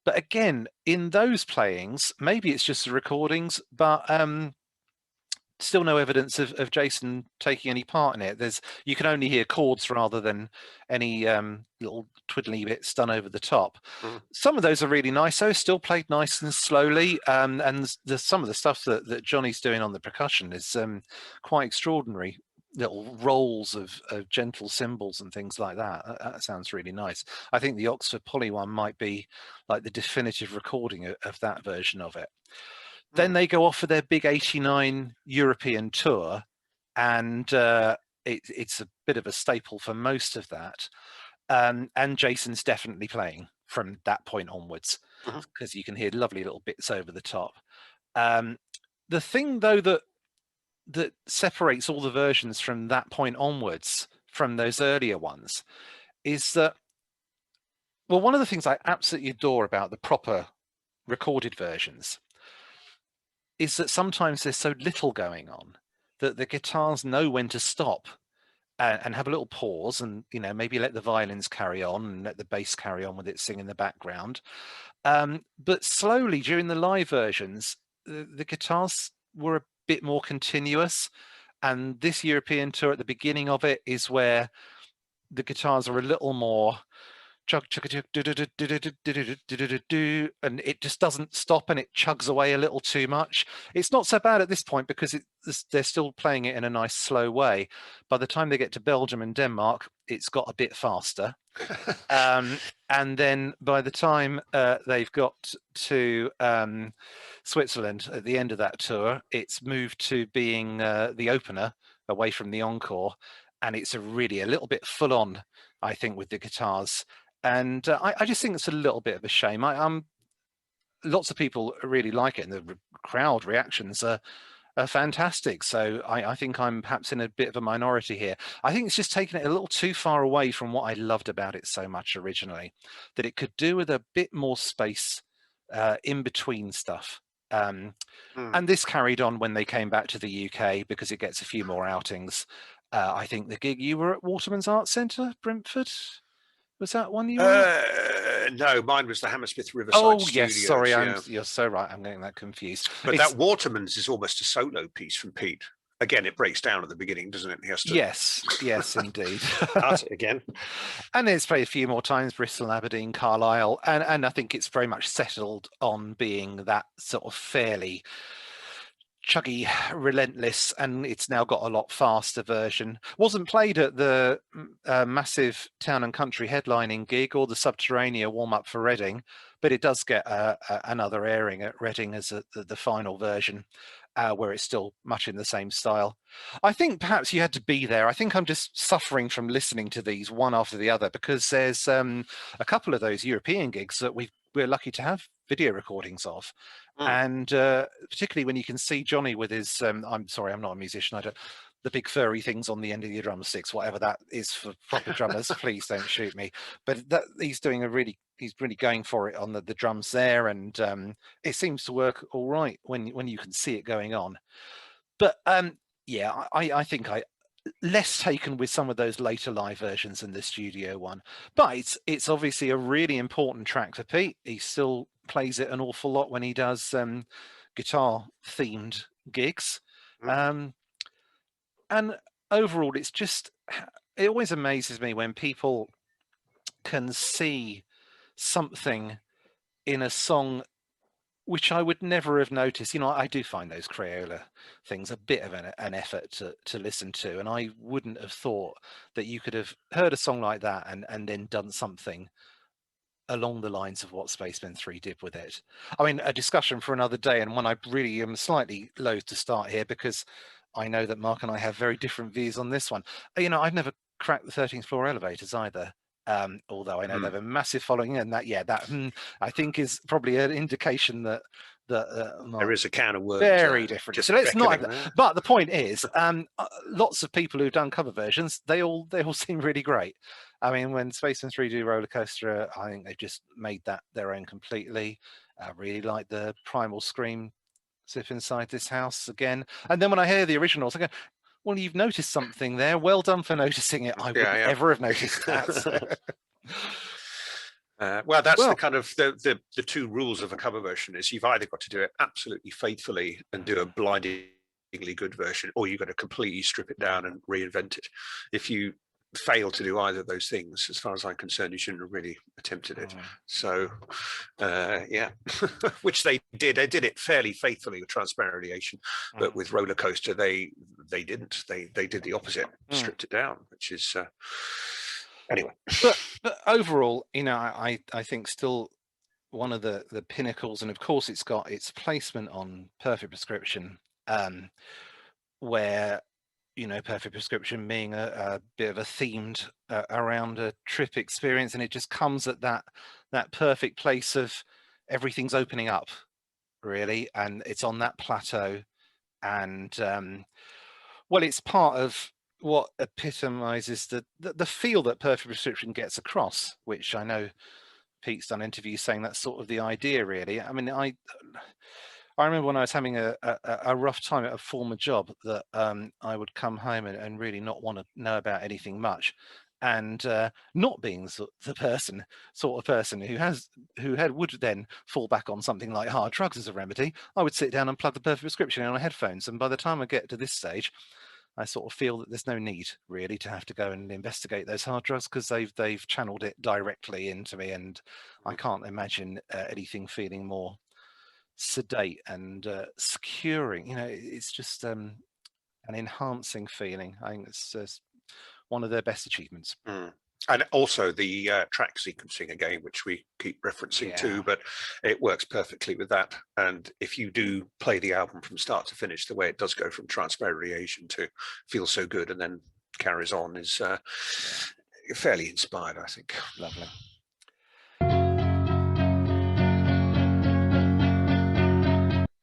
A: But again, in those playings, maybe it's just the recordings, but still no evidence of Jason taking any part in it. You can only hear chords rather than any little twiddly bits done over the top. Some of those are really nice, though, still played nice and slowly, and some of the stuff that Johnny's doing on the percussion is quite extraordinary. Little rolls of gentle cymbals and things like that. That sounds really nice. I think the Oxford Poly one might be like the definitive recording of that version of it. Then they go off for their big '89 European tour, and it's a bit of a staple for most of that. And Jason's definitely playing from that point onwards, because you can hear lovely little bits over the top. The thing, though, that separates all the versions from that point onwards from those earlier ones is that, well, one of the things I absolutely adore about the proper recorded versions is that sometimes there's so little going on that the guitars know when to stop and have a little pause, and maybe let the violins carry on and let the bass carry on with its sing in the background. But slowly during the live versions, the guitars were a bit more continuous, and this European tour at the beginning of it is where the guitars are a little more chug chug chug, and it just doesn't stop, and it chugs away a little too much. It's not so bad at this point because they're still playing it in a nice slow way. By the time they get to Belgium and Denmark, it's got a bit faster. And then by the time they've got to Switzerland at the end of that tour, it's moved to being the opener away from the encore, and it's really a little bit full on, I think, with the guitars. And I just think it's a little bit of a shame. Lots of people really like it, and the crowd reactions are fantastic. So I think I'm perhaps in a bit of a minority here. I think it's just taken it a little too far away from what I loved about it so much originally, that it could do with a bit more space in between stuff. And this carried on when they came back to the UK, because it gets a few more outings. I think the gig you were at Waterman's Art Centre, Brentford. Was that one you were?
B: No, mine was the Hammersmith Riverside Studios.
A: Yes, sorry, you're so right. I'm getting that confused.
B: But that Waterman's is almost a solo piece from Pete. Again, it breaks down at the beginning, doesn't it? He has to.
A: Yes, indeed.
B: Start it again.
A: And it's played a few more times: Bristol, Aberdeen, Carlisle, and I think it's very much settled on being that sort of fairly chuggy, relentless, and it's now got a lot faster version. Wasn't played at the massive Town and Country headlining gig or the Subterranea warm-up for Reading, but it does get another airing at Reading as the final version, where it's still much in the same style. I think perhaps you had to be there. I think I'm just suffering from listening to these one after the other, because there's a couple of those European gigs that we're lucky to have video recordings of. And particularly when you can see Johnny with his I'm sorry, I'm not a musician, the big furry things on the end of your drumsticks, whatever that is for proper drummers. Please don't shoot me. But he's really going for it on the drums there, and it seems to work all right when you can see it going on. But yeah, I think less taken with some of those later live versions than the studio one, but it's obviously a really important track for Pete. He still plays it an awful lot when he does guitar themed gigs.
B: Mm.
A: And overall, it always amazes me when people can see something in a song which I would never have noticed. I do find those Crayola things a bit of an effort to listen to, and I wouldn't have thought that you could have heard a song like that and then done something along the lines of what Spacemen 3 did with it. I mean, a discussion for another day, and one I really am slightly loath to start here because I know that Mark and I have very different views on this one. I've never cracked the 13th floor elevators either. Although I know they have a massive following, and that I think is probably an indication that
B: there is a can of worms.
A: Very different. So let's not. But the point is, lots of people who've done cover versions, they all seem really great. I mean, when Spacemen 3 do Roller Coaster, I think they've just made that their own completely. I really like the Primal Scream, Zip Inside This House again. And then when I hear the originals, I go, well, you've noticed something there. Well done for noticing it. I wouldn't ever have noticed that. So.
B: Well, that's the kind of the two rules of a cover version is you've either got to do it absolutely faithfully and do a blindingly good version, or you've got to completely strip it down and reinvent it. If you fail to do either of those things, as far as I'm concerned, you shouldn't have really attempted it. So, which they did. They did it fairly faithfully with Transparent Radiation, but with Roller Coaster, they didn't. They did the opposite, stripped it down, which is anyway.
A: But overall, I think still one of the pinnacles, and of course it's got its placement on Perfect Prescription, where Perfect Prescription being a bit of a themed around a trip experience, and it just comes at that perfect place of everything's opening up, really, and it's on that plateau, and it's part of what epitomizes the feel that Perfect Prescription gets across, which I know Pete's done interviews saying that's sort of the idea, really. I mean, I remember when I was having a rough time at a former job that I would come home and really not want to know about anything much, and not being the sort of person who would then fall back on something like hard drugs as a remedy. I would sit down and plug the Perfect Prescription in on headphones, and by the time I get to this stage, I sort of feel that there's no need really to have to go and investigate those hard drugs because they've channeled it directly into me, and I can't imagine anything feeling more sedate and securing. It's just an enhancing feeling. I think it's one of their best achievements.
B: And also the track sequencing again, which we keep referencing too, but it works perfectly with that. And if you do play the album from start to finish, the way it does go from Transparent Radiation to Feel So Good and then carries on is fairly inspired, I think.
A: Lovely.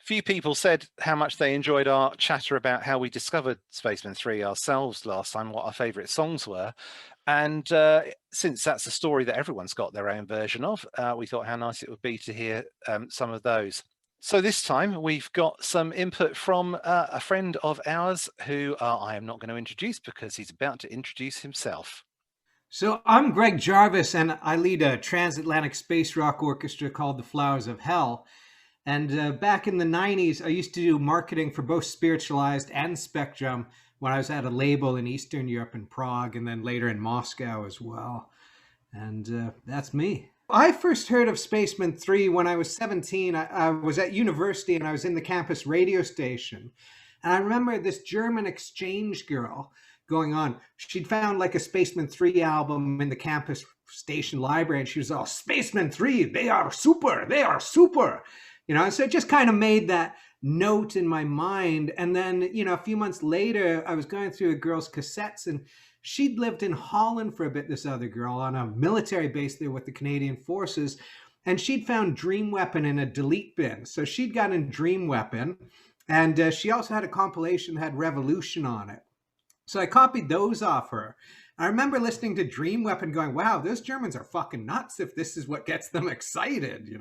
A: Few people said how much they enjoyed our chatter about how we discovered Spacemen 3 ourselves last time, what our favourite songs were. And since that's a story that everyone's got their own version of, we thought how nice it would be to hear some of those. So this time we've got some input from a friend of ours who I am not going to introduce because he's about to introduce himself.
C: So I'm Greg Jarvis, and I lead a transatlantic space rock orchestra called the Flowers of Hell. And back in the 90s, I used to do marketing for both Spiritualized and Spectrum when I was at a label in Eastern Europe in Prague, and then later in Moscow as well. And that's me. I first heard of Spacemen 3 when I was 17. I was at university and I was in the campus radio station. And I remember this German exchange girl going on. She'd found like a Spacemen 3 album in the campus station library, and she was all, Spacemen 3, they are super, they are super. So it just kind of made that note in my mind. And then, a few months later, I was going through a girl's cassettes, and she'd lived in Holland for a bit, this other girl, on a military base there with the Canadian Forces. And she'd found Dream Weapon in a delete bin. So she'd gotten Dream Weapon. And she also had a compilation that had Revolution on it. So I copied those off her. I remember listening to Dream Weapon going, wow, those Germans are fucking nuts if this is what gets them excited,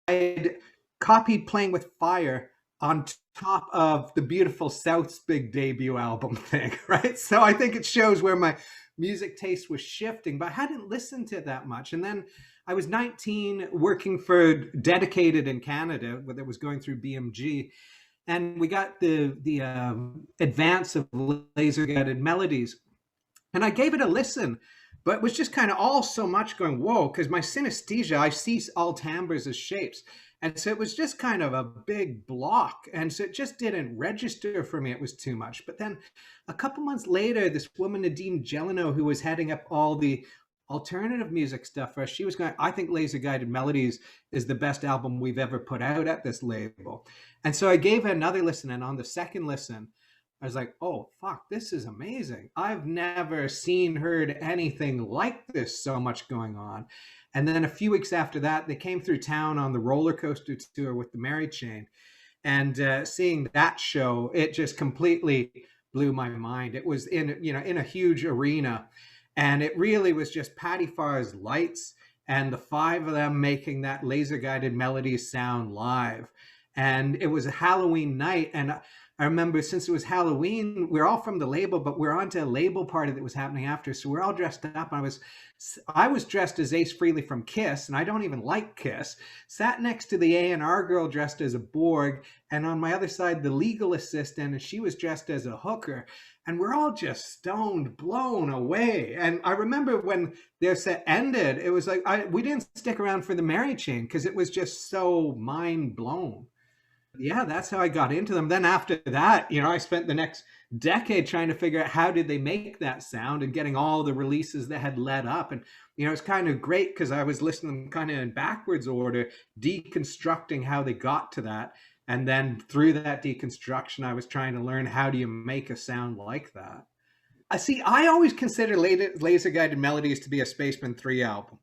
C: I'd copied Playing with Fire on top of the Beautiful South's big debut album thing, right? So I think it shows where my music taste was shifting, but I hadn't listened to it that much. And then I was 19 working for Dedicated in Canada that was going through BMG. And we got the advance of laser guided melodies. And I gave it a listen, but it was just kind of all so much going, whoa, because my synesthesia, I see all timbres as shapes. And so it was just kind of a big block. And so it just didn't register for me. It was too much. But then a couple months later, this woman, Nadine Gelino, who was heading up all the alternative music stuff for us, she was going, I think Laser Guided Melodies is the best album we've ever put out at this label. And so I gave it another listen. And on the second listen, I was like, oh, fuck, this is amazing. I've never seen, heard anything like this, so much going on. And then a few weeks after that, they came through town on the roller coaster tour with the Mary Chain. And seeing that show, it just completely blew my mind. It was in a huge arena. And it really was just Paddy Farr's lights and the five of them making that Laser Guided Melodies sound live. And it was a Halloween night. And I remember, since it was Halloween, we're all from the label, but we're on to a label party that was happening after. So we're all dressed up. And I was dressed as Ace Frehley from Kiss, and I don't even like Kiss. Sat next to the A&R girl dressed as a Borg, and on my other side, the legal assistant, and she was dressed as a hooker. And we're all just stoned, blown away. And I remember when their set ended, it was like, we didn't stick around for the Mary Chain because it was just so mind blown. Yeah, that's how I got into them. Then after that, I spent the next decade trying to figure out how did they make that sound and getting all the releases that had led up. And, it's kind of great because I was listening to them kind of in backwards order, deconstructing how they got to that. And then through that deconstruction, I was trying to learn, how do you make a sound like that? I always consider Laser Guided Melodies to be a Spacemen 3 album.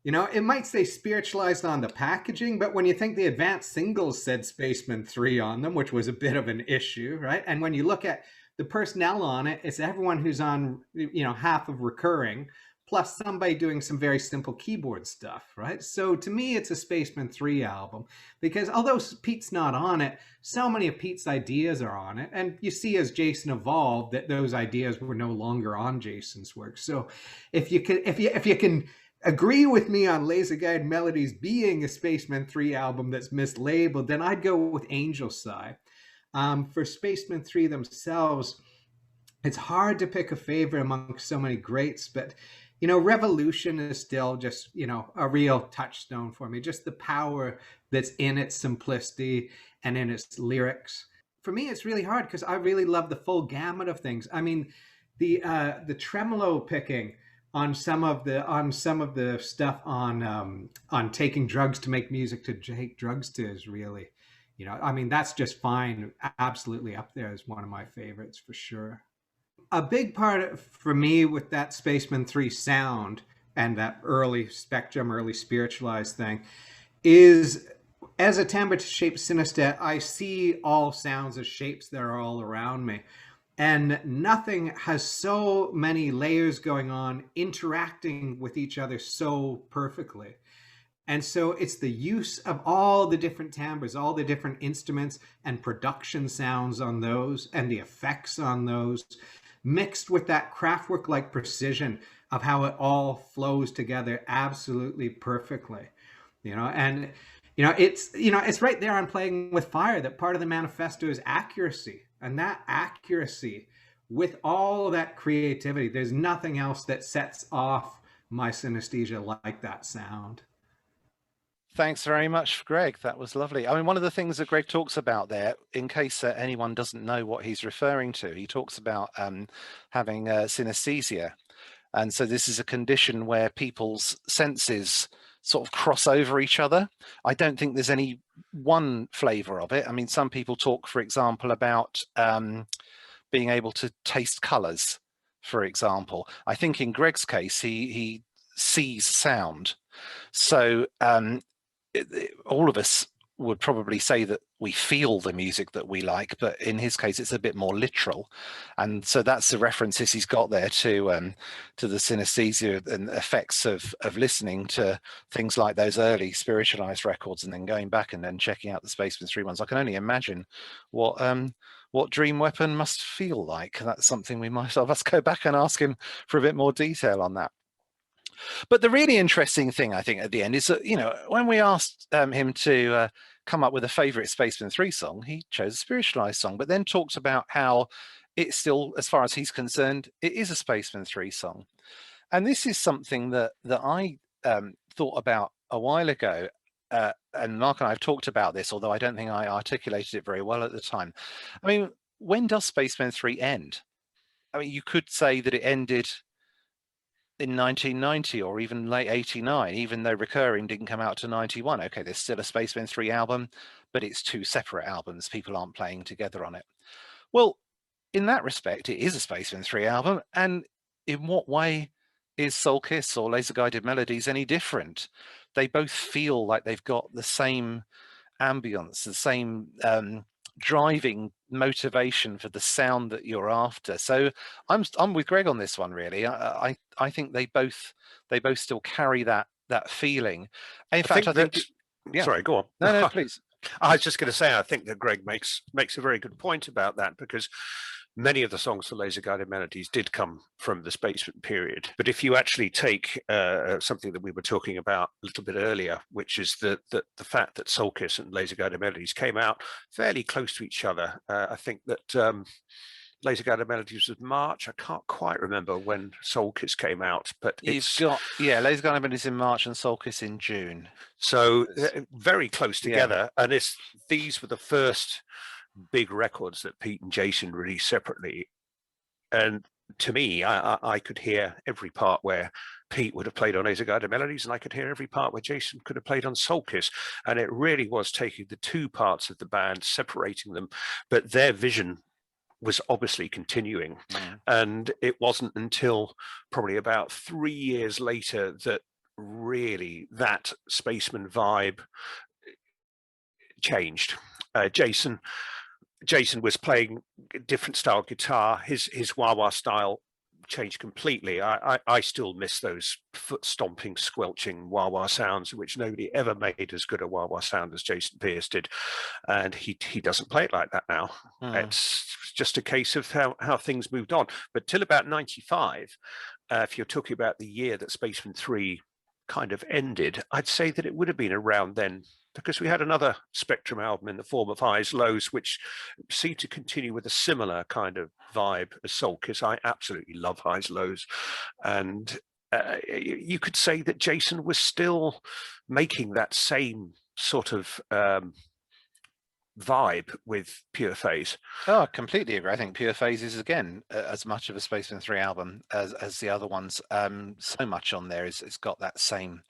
C: It might say Spiritualized on the packaging, but when you think the advanced singles said Spacemen 3 on them, which was a bit of an issue, right? And when you look at the personnel on it, it's everyone who's on, half of recurring, plus somebody doing some very simple keyboard stuff, right? So to me, it's a Spacemen 3 album, because although Pete's not on it, so many of Pete's ideas are on it. And you see as Jason evolved that those ideas were no longer on Jason's work. So if you can agree with me on Laser Guided Melodies being a Spacemen 3 album that's mislabeled, then I'd go with Angel Sigh. For Spacemen 3 themselves, it's hard to pick a favorite amongst so many greats, but Revolution is still just, a real touchstone for me. Just the power that's in its simplicity and in its lyrics. For me, it's really hard because I really love the full gamut of things. I mean, the tremolo picking on some of the stuff on taking drugs to make music to take drugs to is really, that's just fine. Absolutely up there as one of my favorites for sure. A big part for me with that Spacemen 3 sound and that early Spectrum, early Spiritualized thing is, as a timbre-shaped synesthete, I see all sounds as shapes that are all around me. And nothing has so many layers going on, interacting with each other so perfectly. And so it's the use of all the different timbres, all the different instruments and production sounds on those and the effects on those, mixed with that Kraftwerk-like precision of how it all flows together absolutely perfectly. It's right there on Playing with Fire that part of the manifesto is accuracy. And that accuracy with all that creativity, there's nothing else that sets off my synesthesia like that sound.
A: Thanks very much, Greg. That was lovely. I mean, one of the things that Greg talks about there, in case anyone doesn't know what he's referring to, he talks about having synesthesia. And so this is a condition where people's senses sort of cross over each other. I don't think there's any one flavor of it. I mean, some people talk, for example, about being able to taste colors, for example. I think in Greg's case, he sees sound. So all of us would probably say that we feel the music that we like, but in his case it's a bit more literal, and so that's the references he's got there to the synesthesia and effects of listening to things like those early Spiritualized records and then going back and then checking out the Spacemen 3 ones. I can only imagine what Dream Weapon must feel like. That's something we might, let's go back and ask him for a bit more detail on that. But the really interesting thing, I think, at the end is that, when we asked him to come up with a favorite Spacemen 3 song, he chose a Spiritualized song, but then talked about how it's still, as far as he's concerned, it is a Spacemen 3 song. And this is something that I thought about a while ago. And Mark and I have talked about this, although I don't think I articulated it very well at the time. I mean, when does Spacemen 3 end? I mean, you could say that it ended in 1990 or even late 89, even though Recurring didn't come out to 91. Okay, there's still a Spacemen 3 album, but it's 2 separate albums. People aren't playing together on it. Well, in that respect, it is a Spacemen 3 album. And in what way is Soul Kiss or Laser Guided Melodies any different? They both feel like they've got the same ambience, the same driving motivation for the sound that you're after. So I'm with Greg on this one, really. I think they both still carry that feeling. In fact, I think
B: yeah. Sorry, go on.
A: No, please.
B: I was just going to say, I think that Greg makes a very good point about that, because many of the songs for Laser Guided Melodies did come from the Spacemen period. But if you actually take something that we were talking about a little bit earlier, which is the fact that Soul Kiss and Laser Guided Melodies came out fairly close to each other. I think that Laser Guided Melodies was March. I can't quite remember when Soul Kiss came out, but
A: Laser Guided Melodies in March and Soul Kiss in June.
B: So very close together. Yeah. And these were the first big records that Pete and Jason released separately. And to me, I could hear every part where Pete would have played on Laser Guided Melodies, and I could hear every part where Jason could have played on Soul Kiss. And it really was taking the two parts of the band, separating them, but their vision was obviously continuing. And it wasn't until probably about 3 years later that really that Spaceman vibe changed. Jason was playing a different style guitar. His wah-wah style changed completely. I still miss those foot stomping, squelching wah-wah sounds, which nobody ever made as good a wah-wah sound as Jason Pierce did. And he doesn't play it like that now. It's just a case of how things moved on. But till about 95, if you're talking about the year that Spacemen 3 kind of ended, I'd say that it would have been around then, because we had another Spectrum album in the form of Highs Lows, which seemed to continue with a similar kind of vibe as Soul Kiss. I absolutely love Highs Lows. And you could say that Jason was still making that same sort of vibe with Pure Phase.
A: Oh, I completely agree. I think Pure Phase is, again, as much of a Spacemen 3 album as the other ones. So much on there is it's got that same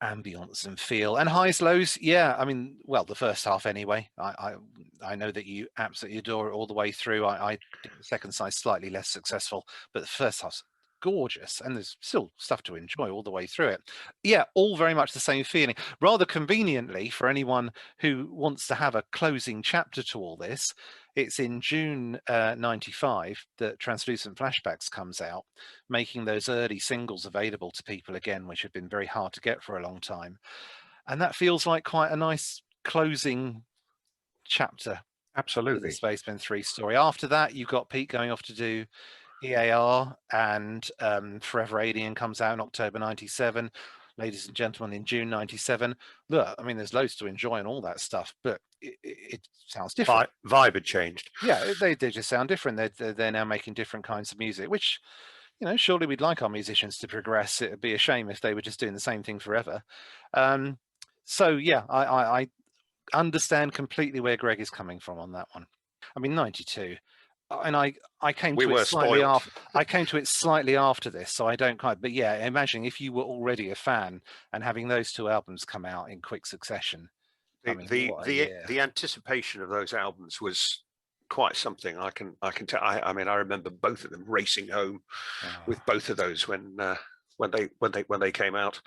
A: ambience and feel. And Highs Lows, yeah, I mean, well, the first half anyway. I know that you absolutely adore it all the way through. I think the second side's slightly less successful, but the first half's gorgeous, and there's still stuff to enjoy all the way through it. Yeah, all very much the same feeling. Rather conveniently, for anyone who wants to have a closing chapter to all this, it's in June 95 that Translucent Flashbacks comes out, making those early singles available to people again, which have been very hard to get for a long time. And that feels like quite a nice closing chapter.
B: Absolutely.
A: The Spacemen 3 story. After that, you've got Pete going off to do EAR, and Forever Alien comes out in October 97. Ladies and Gentlemen in June 97. Look, I mean, there's loads to enjoy and all that stuff, but it sounds different.
B: Vibe had changed.
A: Yeah, they just sound different. They're now making different kinds of music, which, surely we'd like our musicians to progress. It'd be a shame if they were just doing the same thing forever. So yeah, I understand completely where Greg is coming from on that one. I mean, 92. And I came to it slightly after. I came to it slightly after this, so I don't quite. But yeah, imagine if you were already a fan and having those two albums come out in quick succession.
B: The anticipation of those albums was quite something. I can tell. I mean, I remember both of them racing home with both of those when they came out,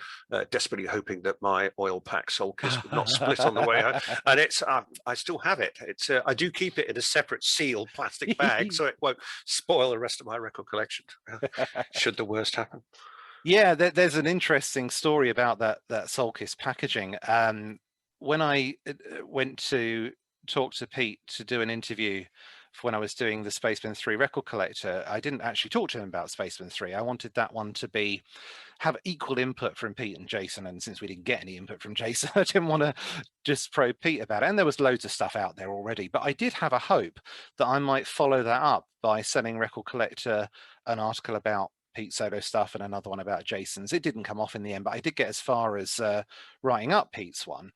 B: desperately hoping that my oil pack Soul Kiss would not split on the way home. And it's I still have it. It's I do keep it in a separate sealed plastic bag so it won't spoil the rest of my record collection should the worst happen.
A: Yeah, there's an interesting story about that Soul Kiss packaging. When I went to talk to Pete to do an interview when I was doing the Spacemen 3 record collector, I didn't actually talk to him about Spacemen 3. I wanted that one to have equal input from Pete and Jason, and since we didn't get any input from Jason, I didn't want to just probe Pete about it. And there was loads of stuff out there already, but I did have a hope that I might follow that up by selling Record Collector an article about Pete's solo stuff and another one about Jason's. It didn't come off in the end, but I did get as far as writing up Pete's one.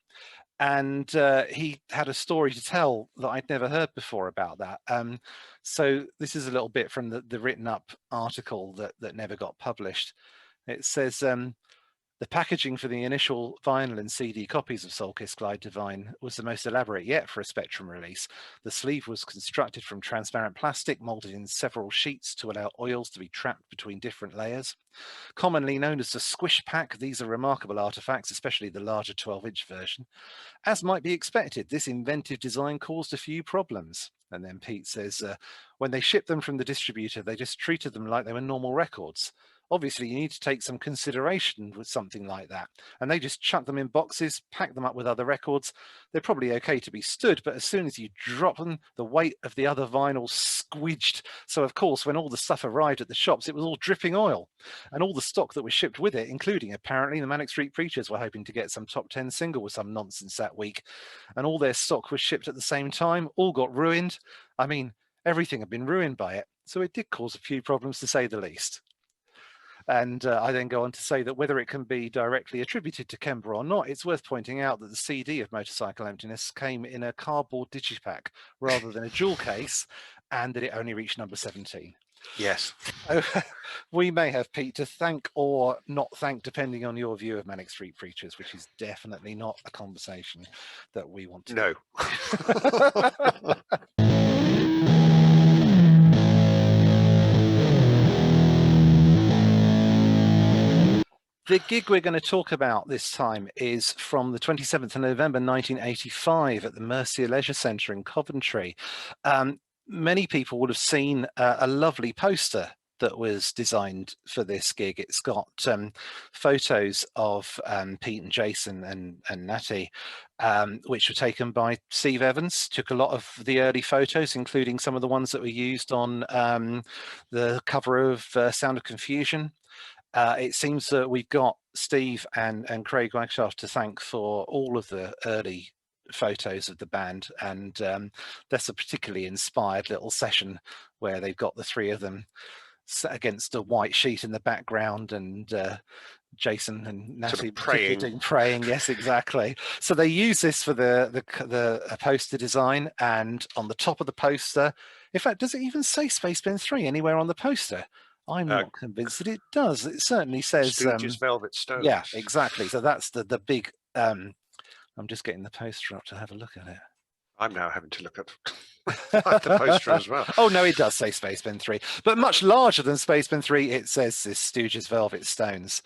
A: And he had a story to tell that I'd never heard before about that. So this is a little bit from the written up article that never got published. It says, the packaging for the initial vinyl and CD copies of Soul Kiss Glide Divine was the most elaborate yet for a Spectrum release. The sleeve was constructed from transparent plastic, molded in several sheets to allow oils to be trapped between different layers. Commonly known as the squish pack, these are remarkable artifacts, especially the larger 12-inch version. As might be expected, this inventive design caused a few problems. And then Pete says, when they shipped them from the distributor, they just treated them like they were normal records. Obviously, you need to take some consideration with something like that. And they just chuck them in boxes, pack them up with other records. They're probably okay to be stood, but as soon as you drop them, the weight of the other vinyl squidged. So, of course, when all the stuff arrived at the shops, it was all dripping oil. And all the stock that was shipped with it, including apparently the Manic Street Preachers were hoping to get some top 10 single with some nonsense that week. And all their stock was shipped at the same time, all got ruined. I mean, everything had been ruined by it. So it did cause a few problems, to say the least. And I then go on to say that whether it can be directly attributed to Kemper or not, it's worth pointing out that the CD of Motorcycle Emptiness came in a cardboard digipack rather than a jewel case, and that it only reached number 17.
B: Yes.
A: So we may have Pete to thank or not thank, depending on your view of Manic Street Preachers, which is definitely not a conversation that we want to.
B: No.
A: The gig we're going to talk about this time is from the 27th of November 1985 at the Mercia Leisure Centre in Coventry. Many people would have seen a lovely poster that was designed for this gig. It's got photos of Pete and Jason and Natty, which were taken by Steve Evans. Took a lot of the early photos, including some of the ones that were used on the cover of Sound of Confusion. It seems that we've got Steve and Craig Wagshaft to thank for all of the early photos of the band, and that's a particularly inspired little session where they've got the three of them sat against a white sheet in the background, and Jason and Natty
B: sort of
A: praying. Yes, exactly. So they use this for the poster design, and on the top of the poster, in fact, does it even say Spacemen 3 anywhere on the poster? I'm not convinced that it does. It certainly says
B: Stooges Velvet Stones.
A: Yeah, exactly. So that's the big. I'm just getting the poster up to have a look at it.
B: I'm now having to look at the poster as well.
A: Oh no, it does say Spacemen 3, but much larger than Spacemen 3. It says this Stooges Velvet Stones,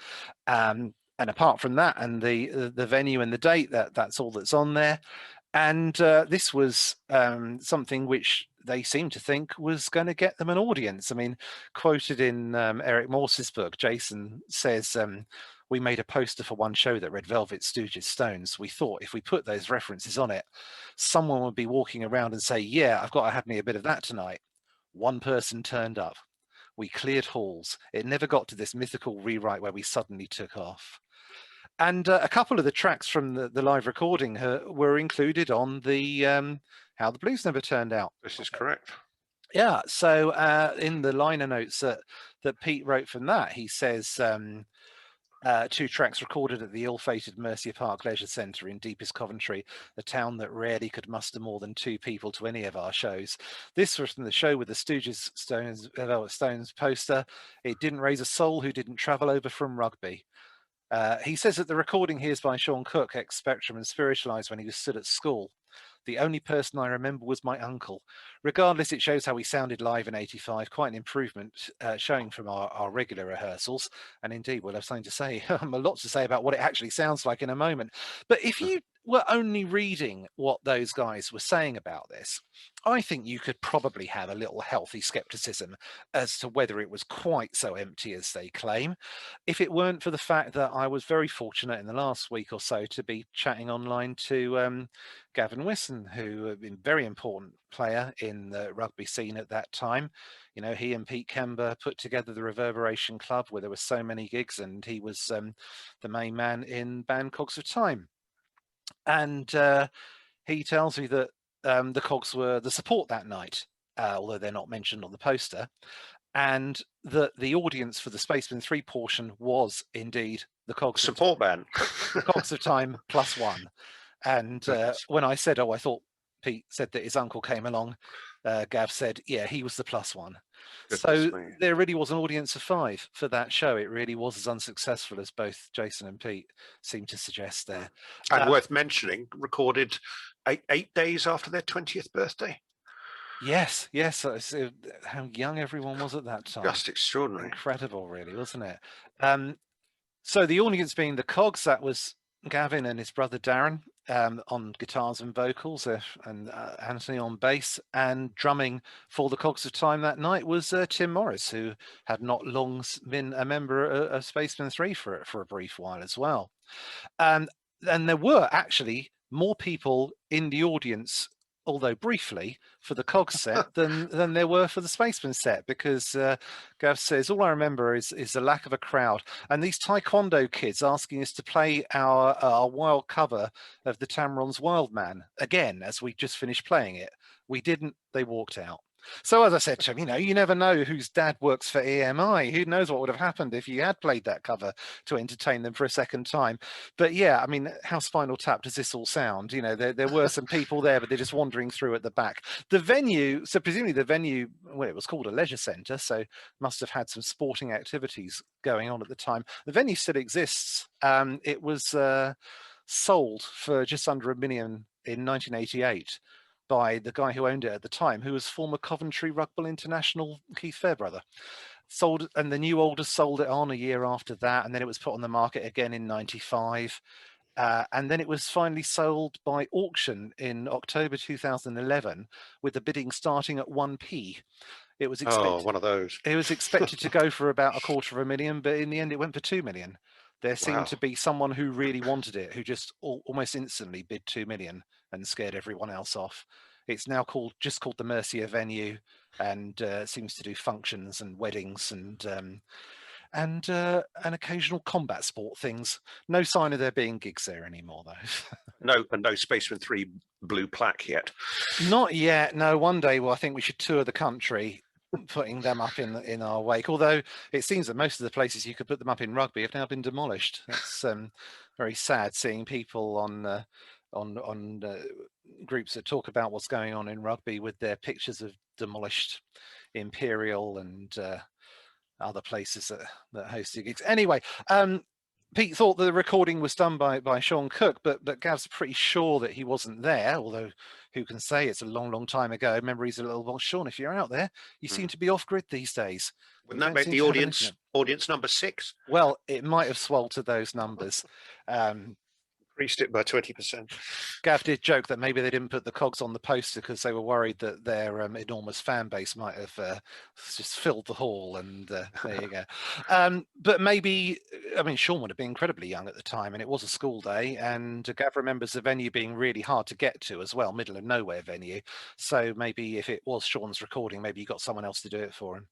A: and apart from that, and the venue and the date, that's all that's on there. And this was something which they seem to think was going to get them an audience. I mean, quoted in Eric Morse's book, Jason says, we made a poster for one show that read Velvet Stooges Stones. We thought if we put those references on it, someone would be walking around and say, yeah, I've got to have me a bit of that tonight. One person turned up. We cleared halls. It never got to this mythical rewrite where we suddenly took off. And a couple of the tracks from the live recording were included on the How the Blues Never Turned Out.
B: This is correct.
A: Yeah, so in the liner notes that Pete wrote from that, he says 2 tracks recorded at the ill-fated Mercia Park Leisure Centre in deepest Coventry, a town that rarely could muster more than 2 people to any of our shows. This was from the show with the Stooges Stones poster. It didn't raise a soul who didn't travel over from Rugby. He says that the recording here is by Sean Cook, ex-Spectrum and Spiritualized, when he was still at school. The only person I remember was my uncle. Regardless, it shows how he sounded live in '85, quite an improvement showing from our regular rehearsals. And indeed, we'll have something to say, a lot to say about what it actually sounds like in a moment. But if you were only reading what those guys were saying about this, I think you could probably have a little healthy skepticism as to whether it was quite so empty as they claim, if it weren't for the fact that I was very fortunate in the last week or so to be chatting online to Gavin Wisson, who had been a very important player in the rugby scene at that time. You know, he and Pete Kember put together the Reverberation Club, where there were so many gigs, and he was the main man in band Cogs of Time. And he tells me that the Cogs were the support that night, although they're not mentioned on the poster, and that the audience for the Spacemen 3 portion was indeed the Cogs
B: support band,
A: the Cogs of Time +1. And when I said, "Oh, I thought Pete said that his uncle came along," Gav said, "Yeah, he was the +1." So there really was an audience of 5 for that show. It really was as unsuccessful as both Jason and Pete seem to suggest there.
B: And worth mentioning, recorded eight days after their 20th birthday.
A: Yes. So how young everyone was at that time.
B: Just extraordinary.
A: Incredible, really, wasn't it? So the audience being the Cogs, that was Gavin and his brother Darren on guitars and vocals, and Anthony on bass, and drumming for the Cogs of Time that night was Tim Morris, who had not long been a member of Spacemen 3 for a brief while as well. And there were actually more people in the audience, although briefly, for the Cogs set than there were for the Spaceman set, because Gav says, all I remember is the lack of a crowd, and these Taekwondo kids asking us to play our wild cover of the Tamron's Wild Man again as we just finished playing it. We didn't, they walked out. So as I said to him, you never know whose dad works for EMI. Who knows what would have happened if you had played that cover to entertain them for a second time. But yeah, I mean, how Spinal Tap does this all sound? There were some people there, but they're just wandering through at the back. The venue, so presumably the venue, well, it was called a leisure centre, so must have had some sporting activities going on at the time. The venue still exists. It was sold for just under $1 million in 1988. By the guy who owned it at the time, who was former Coventry Rugby International Keith Fairbrother. Sold, and the new owners sold it on a year after that, and then it was put on the market again in 95. And then it was finally sold by auction in October 2011, with the bidding starting at 1p. It was
B: one of those.
A: It was expected to go for about $250,000, but in the end it went for $2 million. There seemed to be someone who really wanted it, who just almost instantly bid $2 million and scared everyone else off. It's now just called the Mercia venue, and seems to do functions and weddings and occasional combat sport things. No sign of there being gigs there anymore, though.
B: No Spaceman 3 blue plaque yet.
A: Not yet. No. One day, well, I think we should tour the country, putting them up in our wake. Although it seems that most of the places you could put them up in rugby have now been demolished. That's very sad, seeing people on groups that talk about what's going on in rugby with their pictures of demolished Imperial and other places that host gigs. Anyway, Pete thought the recording was done by Sean Cook, but Gav's pretty sure that he wasn't there, although who can say? It's a long time ago. Memories are a little, well, Sean, if you're out there, you seem to be off grid these days.
B: Wouldn't that make the audience number 6?
A: Well, it might have swelled to those numbers.
B: Increased it by 20%.
A: Gav did joke that maybe they didn't put the Cogs on the poster because they were worried that their enormous fan base might have just filled the hall, and there you go. But maybe, I mean, Sean would have been incredibly young at the time, and it was a school day, and Gav remembers the venue being really hard to get to as well, middle of nowhere venue. So maybe if it was Sean's recording, maybe you got someone else to do it for him.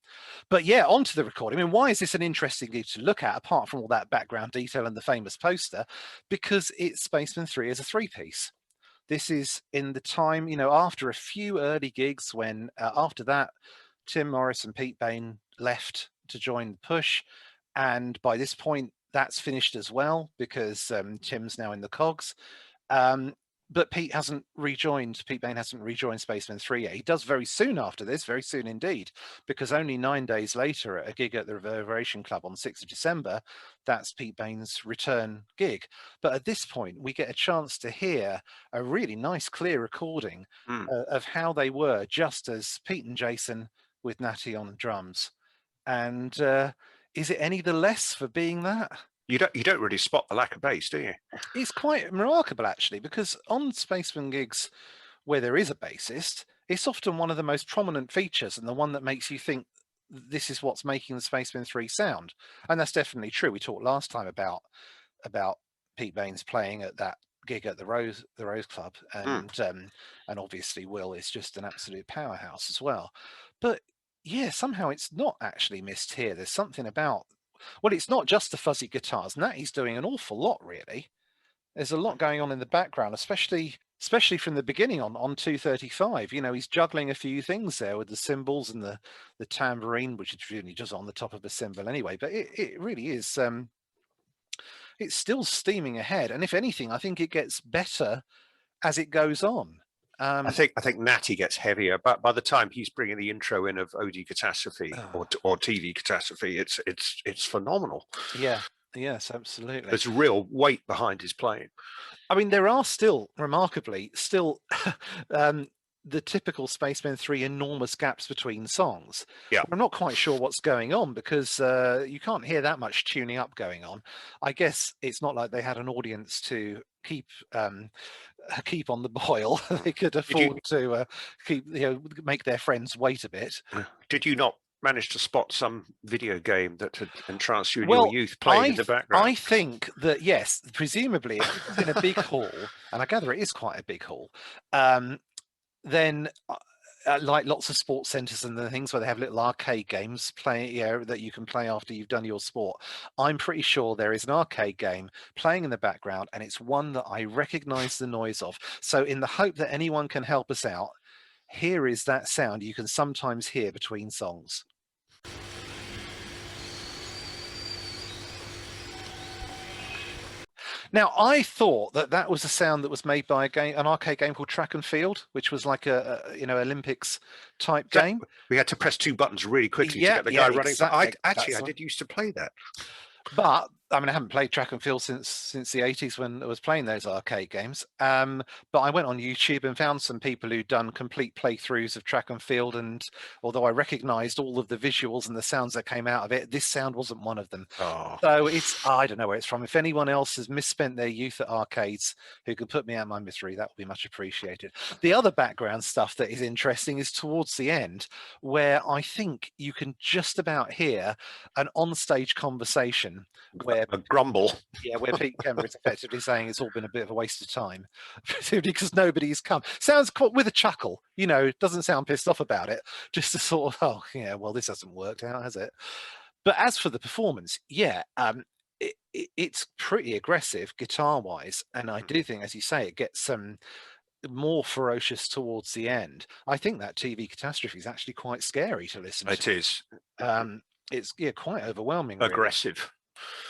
A: But yeah, onto the recording. I mean, why is this an interesting gig to look at, apart from all that background detail and the famous poster? Because it's Spaceman 3 as a 3-piece. This is in the time, after a few early gigs when after that, Tim Morris and Pete Bain left to join the Push. And by this point, that's finished as well, because Tim's now in the Cogs. But Pete Bain hasn't rejoined Spacemen 3 yet. He does very soon after this, very soon indeed, because only 9 days later at a gig at the Reverberation Club on 6th of December, that's Pete Bain's return gig. But at this point, we get a chance to hear a really nice, clear recording of how they were, just as Pete and Jason with Natty on drums. And is it any the less for being that?
B: You don't really spot the lack of bass, do you?
A: It's quite remarkable, actually, because on Spaceman gigs where there is a bassist, it's often one of the most prominent features and the one that makes you think this is what's making the Spacemen 3 sound. And that's definitely true. We talked last time about Pete Baines playing at that gig at the Rose Club, and obviously Will is just an absolute powerhouse as well. But yeah, somehow it's not actually missed here. There's something about, well, it's not just the fuzzy guitars, and that he's doing an awful lot, really. There's a lot going on in the background, especially from the beginning on 235. You know, he's juggling a few things there with the cymbals and the tambourine, which is really just on the top of a cymbal anyway. But it really is. It's still steaming ahead, and if anything, I think it gets better as it goes on.
B: I think Natty gets heavier, but by the time he's bringing the intro in of OD Catastrophe or TV Catastrophe, it's phenomenal.
A: Yeah. Yes, absolutely.
B: There's real weight behind his playing.
A: I mean, there are still, remarkably, the typical Spacemen 3 enormous gaps between songs.
B: Yeah.
A: I'm not quite sure what's going on because you can't hear that much tuning up going on. I guess it's not like they had an audience to keep on the boil. They could afford to make their friends wait a bit.
B: Did you not manage to spot some video game that had entranced you in your youth playing in the background?
A: I think that, yes, presumably if it's in a big hall, and I gather it is quite a big hall, then like lots of sports centres and the things where they have little arcade games that you can play after you've done your sport. I'm pretty sure there is an arcade game playing in the background, and it's one that I recognise the noise of. So in the hope that anyone can help us out, here is that sound you can sometimes hear between songs. Now, I thought that was a sound that was made by an arcade game called Track and Field, which was like a Olympics type game.
B: We had to press two buttons really quickly to get the guy running. Exactly. I did used to play that.
A: But I mean, I haven't played Track and Field since the 80s when I was playing those arcade games. But I went on YouTube and found some people who'd done complete playthroughs of Track and Field. And although I recognized all of the visuals and the sounds that came out of it, this sound wasn't one of them.
B: Oh.
A: So I don't know where it's from. If anyone else has misspent their youth at arcades who could put me out of my misery, that would be much appreciated. The other background stuff that is interesting is towards the end, where I think you can just about hear an onstage conversation where
B: a grumble.
A: Yeah, where Pete Kember is effectively saying it's all been a bit of a waste of time, because nobody's come. Sounds with a chuckle, doesn't sound pissed off about it. Just a sort of, well, this hasn't worked out, has it? But as for the performance, it's pretty aggressive guitar-wise, and I do think, as you say, it gets some more ferocious towards the end. I think that TV Catastrophe is actually quite scary to listen to.
B: It is.
A: It's quite overwhelming.
B: Aggressive.
A: Really.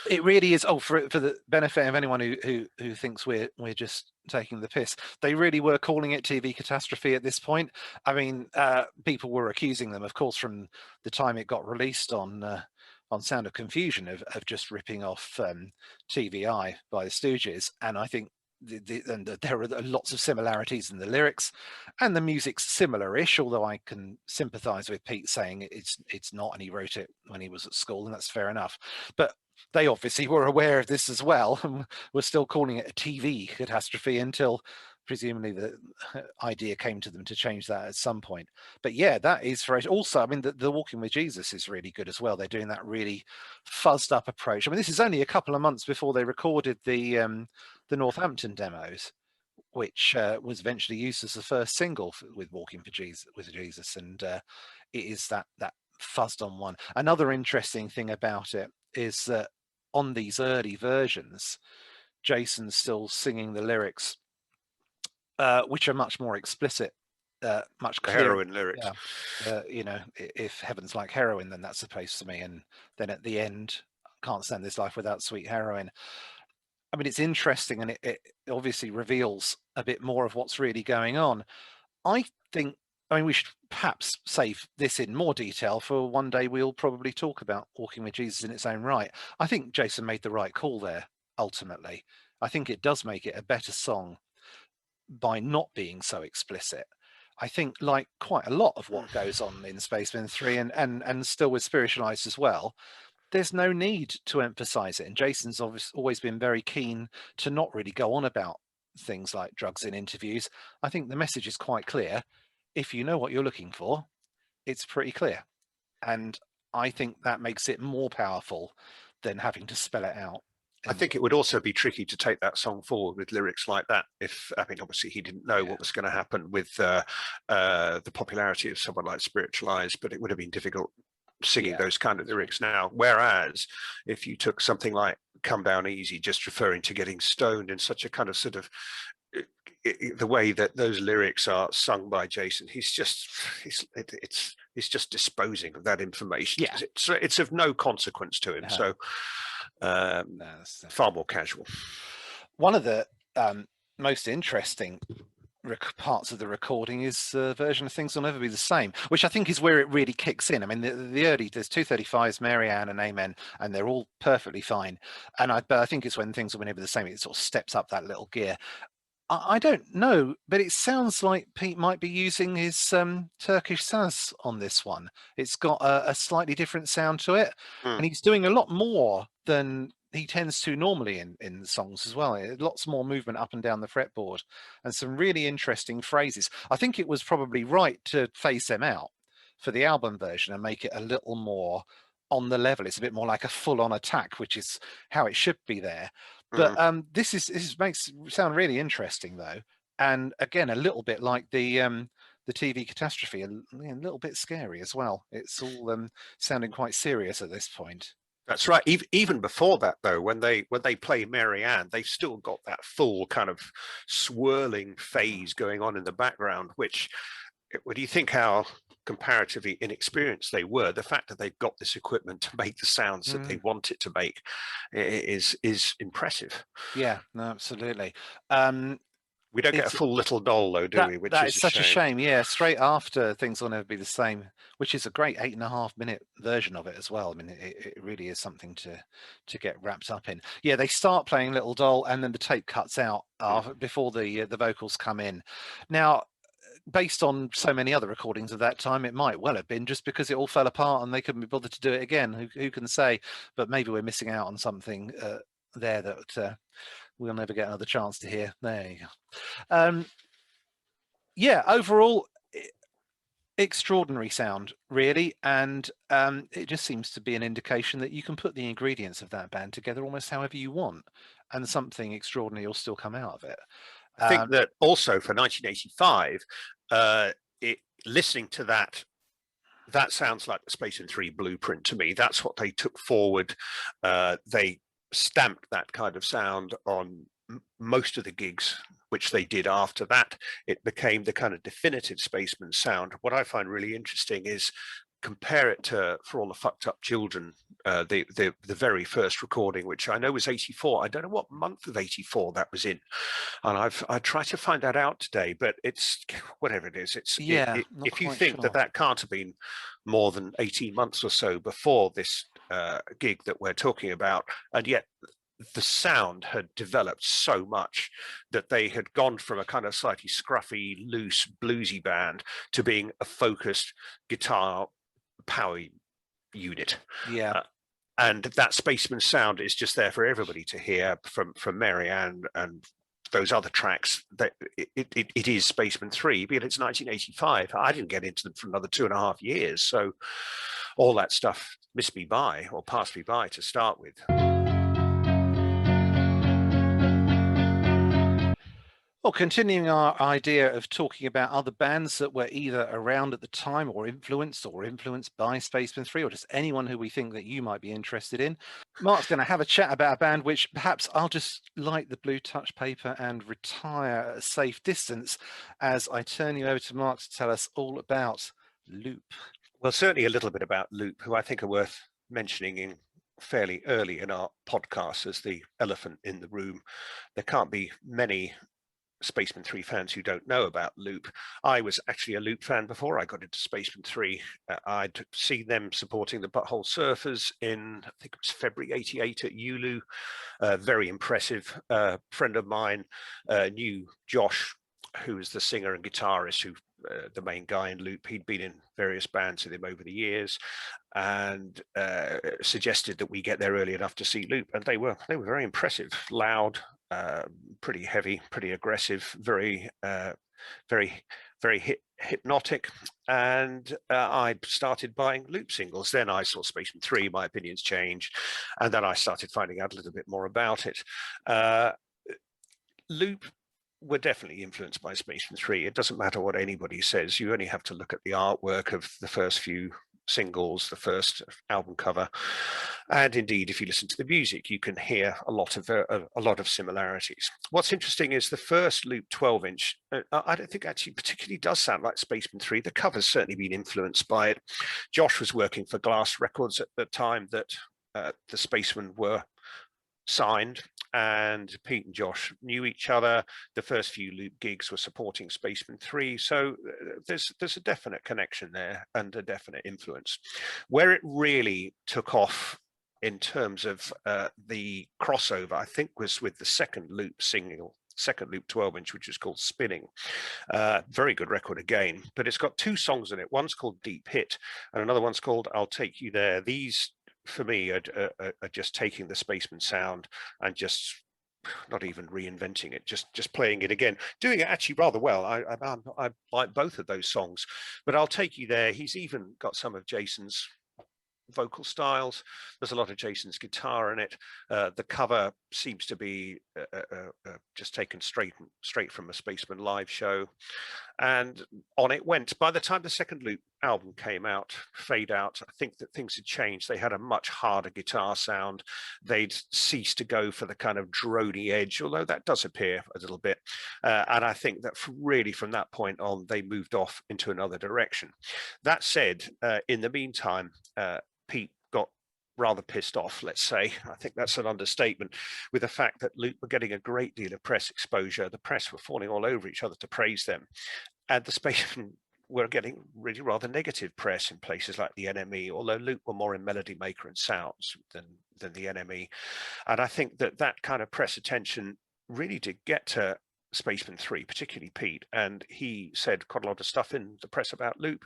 A: It really is. For the benefit of anyone who thinks we're just taking the piss, they really were calling it TV Catastrophe at this point. I mean, people were accusing them, of course, from the time it got released on Sound of Confusion of just ripping off TVI by the Stooges, and I think there are lots of similarities in the lyrics, and the music's similar-ish, although I can sympathize with Pete saying it's not, and he wrote it when he was at school, and that's fair enough. But they obviously were aware of this as well, and were still calling it a TV Catastrophe until presumably the idea came to them to change that at some point. But yeah, that is very. Also, I mean, the Walking with Jesus is really good as well. They're doing that really fuzzed up approach. I mean, this is only a couple of months before they recorded the Northampton demos, which was eventually used as the first single with Walking with Jesus, and it is that fuzzed on one. Another interesting thing about it is that on these early versions, Jason's still singing the lyrics, which are much more explicit, much clearer.
B: Heroin lyrics.
A: Yeah. If heaven's like heroin, then that's supposed to me. And then at the end, can't stand this life without sweet heroin. I mean, it's interesting, and it obviously reveals a bit more of what's really going on. I mean, we should perhaps save this in more detail for one day. We'll probably talk about Walking with Jesus in its own right. I think Jason made the right call there, ultimately. I think it does make it a better song by not being so explicit. I think, like quite a lot of what goes on in Spacemen 3 and still with Spiritualized as well, there's no need to emphasize it. And Jason's always been very keen to not really go on about things like drugs in interviews. I think the message is quite clear. If you know what you're looking for, it's pretty clear. And I think that makes it more powerful than having to spell it out.
B: I think it would also be tricky to take that song forward with lyrics like that. Obviously he didn't know what was going to happen with the popularity of someone like Spiritualized, but it would have been difficult singing those kind of lyrics now. Whereas if you took something like Come Down Easy, just referring to getting stoned in such a kind of sort of the way that those lyrics are sung by Jason, he's just disposing of that information.
A: Yeah.
B: It's of no consequence to him. So far more casual.
A: One of the most interesting parts of the recording is the version of Things Will Never Be the Same, which I think is where it really kicks in. I mean, the early, there's 235s, Marianne and Amen, and they're all perfectly fine. But I think it's when Things Will Never Be the Same, it sort of steps up that little gear. I don't know, but it sounds like Pete might be using his Turkish saz on this one. It's got a slightly different sound to it, and he's doing a lot more than he tends to normally in the songs as well. Lots more movement up and down the fretboard and some really interesting phrases. I think it was probably right to phase them out for the album version and make it a little more on the level. It's a bit more like a full-on attack, which is how it should be there. But this makes it sound really interesting though, and again a little bit like the TV Catastrophe, a little bit scary as well. It's all sounding quite serious at this point.
B: That's right. Even before that, though, when they play Marianne, they've still got that full kind of swirling phase going on in the background. Which, when you think how comparatively inexperienced they were, the fact that they've got this equipment to make the sounds that they want it to make is impressive.
A: Yeah, no, absolutely.
B: We don't get a full Little Doll though, do we? Which is
A: such a shame. Yeah, straight after Things Will Never Be the Same, which is a great 8.5-minute version of it as well. I mean, it really is something to get wrapped up in. Yeah, they start playing Little Doll, and then the tape cuts out before the vocals come in. Now, based on so many other recordings of that time, it might well have been just because it all fell apart and they couldn't be bothered to do it again. Who can say? But maybe we're missing out on something there that we'll never get another chance to hear. There you go. Yeah, overall, extraordinary sound, really. And it just seems to be an indication that you can put the ingredients of that band together almost however you want, and something extraordinary will still come out of it.
B: I think that also for 1985, listening to that sounds like the Spacemen 3 blueprint to me. That's what they took forward. They stamped that kind of sound on most of the gigs which they did after that. It became the kind of definitive Spaceman sound. What I find really interesting is compare it to For All the Fucked Up Children, the very first recording, which I know was 84. I don't know what month of 84 that was in, and I tried to find that out today, but it's whatever it is. It's if you think
A: sure.
B: that can't have been more than 18 months or so before this gig that we're talking about, and yet the sound had developed so much that they had gone from a kind of slightly scruffy, loose, bluesy band to being a focused guitar power unit.
A: Yeah.
B: And that Spaceman sound is just there for everybody to hear from Marianne and those other tracks. That it is Spacemen 3, but it's 1985. I didn't get into them for another 2.5 years. So all that stuff missed me by, or passed me by to start with.
A: Well, continuing our idea of talking about other bands that were either around at the time or influenced by Spacemen 3, or just anyone who we think that you might be interested in, Mark's going to have a chat about a band which perhaps I'll just light the blue touch paper and retire at a safe distance as I turn you over to Mark to tell us all about Loop.
B: Well, certainly a little bit about Loop, who I think are worth mentioning in fairly early in our podcast as the elephant in the room. There can't be many Spacemen 3 fans who don't know about Loop. I was actually a Loop fan before I got into Spacemen 3. I'd seen them supporting the Butthole Surfers in, I think it was February '88 at Ulu. Very impressive. Friend of mine knew Josh, who is the singer and guitarist, who the main guy in Loop. He'd been in various bands with him over the years, and suggested that we get there early enough to see Loop, and they were very impressive, loud, pretty heavy, pretty aggressive, very hypnotic. And I started buying Loop singles. Then I saw Spacemen 3, my opinions changed, and then I started finding out a little bit more about it. Loop were definitely influenced by Spacemen 3. It doesn't matter what anybody says. You only have to look at the artwork of the first few singles, the first album cover, and indeed, if you listen to the music, you can hear a lot of similarities. What's interesting is the first Loop 12-inch. I don't think actually particularly does sound like Spacemen 3. The cover's certainly been influenced by it. Josh was working for Glass Records at the time that the Spacemen were signed, and Pete and Josh knew each other. The first few Loop gigs were supporting Spacemen 3, so there's a definite connection there and a definite influence. Where it really took off in terms of the crossover, I think, was with the second Loop single, second Loop 12-inch, which is called Spinning. Very good record again, but it's got two songs in it. One's called Deep Hit and another one's called I'll Take You There. These, for me, are just taking the Spaceman sound and just not even reinventing it, just playing it again, doing it actually rather well. I like both of those songs, but I'll Take You There, he's even got some of Jason's vocal styles. There's a lot of Jason's guitar in it. The cover seems to be just taken straight from a Spaceman live show, and on it went. By the time the second Loop album came out, Fade Out, I think that things had changed. They had a much harder guitar sound. They'd ceased to go for the kind of droney edge, although that does appear a little bit. And I think that really from that point on, they moved off into another direction. That said, in the meantime, Pete got rather pissed off, let's say. I think that's an understatement, with the fact that Loop were getting a great deal of press exposure. The press were falling all over each other to praise them, and the Spacemen were getting really rather negative press in places like the NME, although Loop were more in melody maker and sounds than the NME. And I think that kind of press attention really did get to Spacemen 3, particularly Pete, and he said quite a lot of stuff in the press about Loop.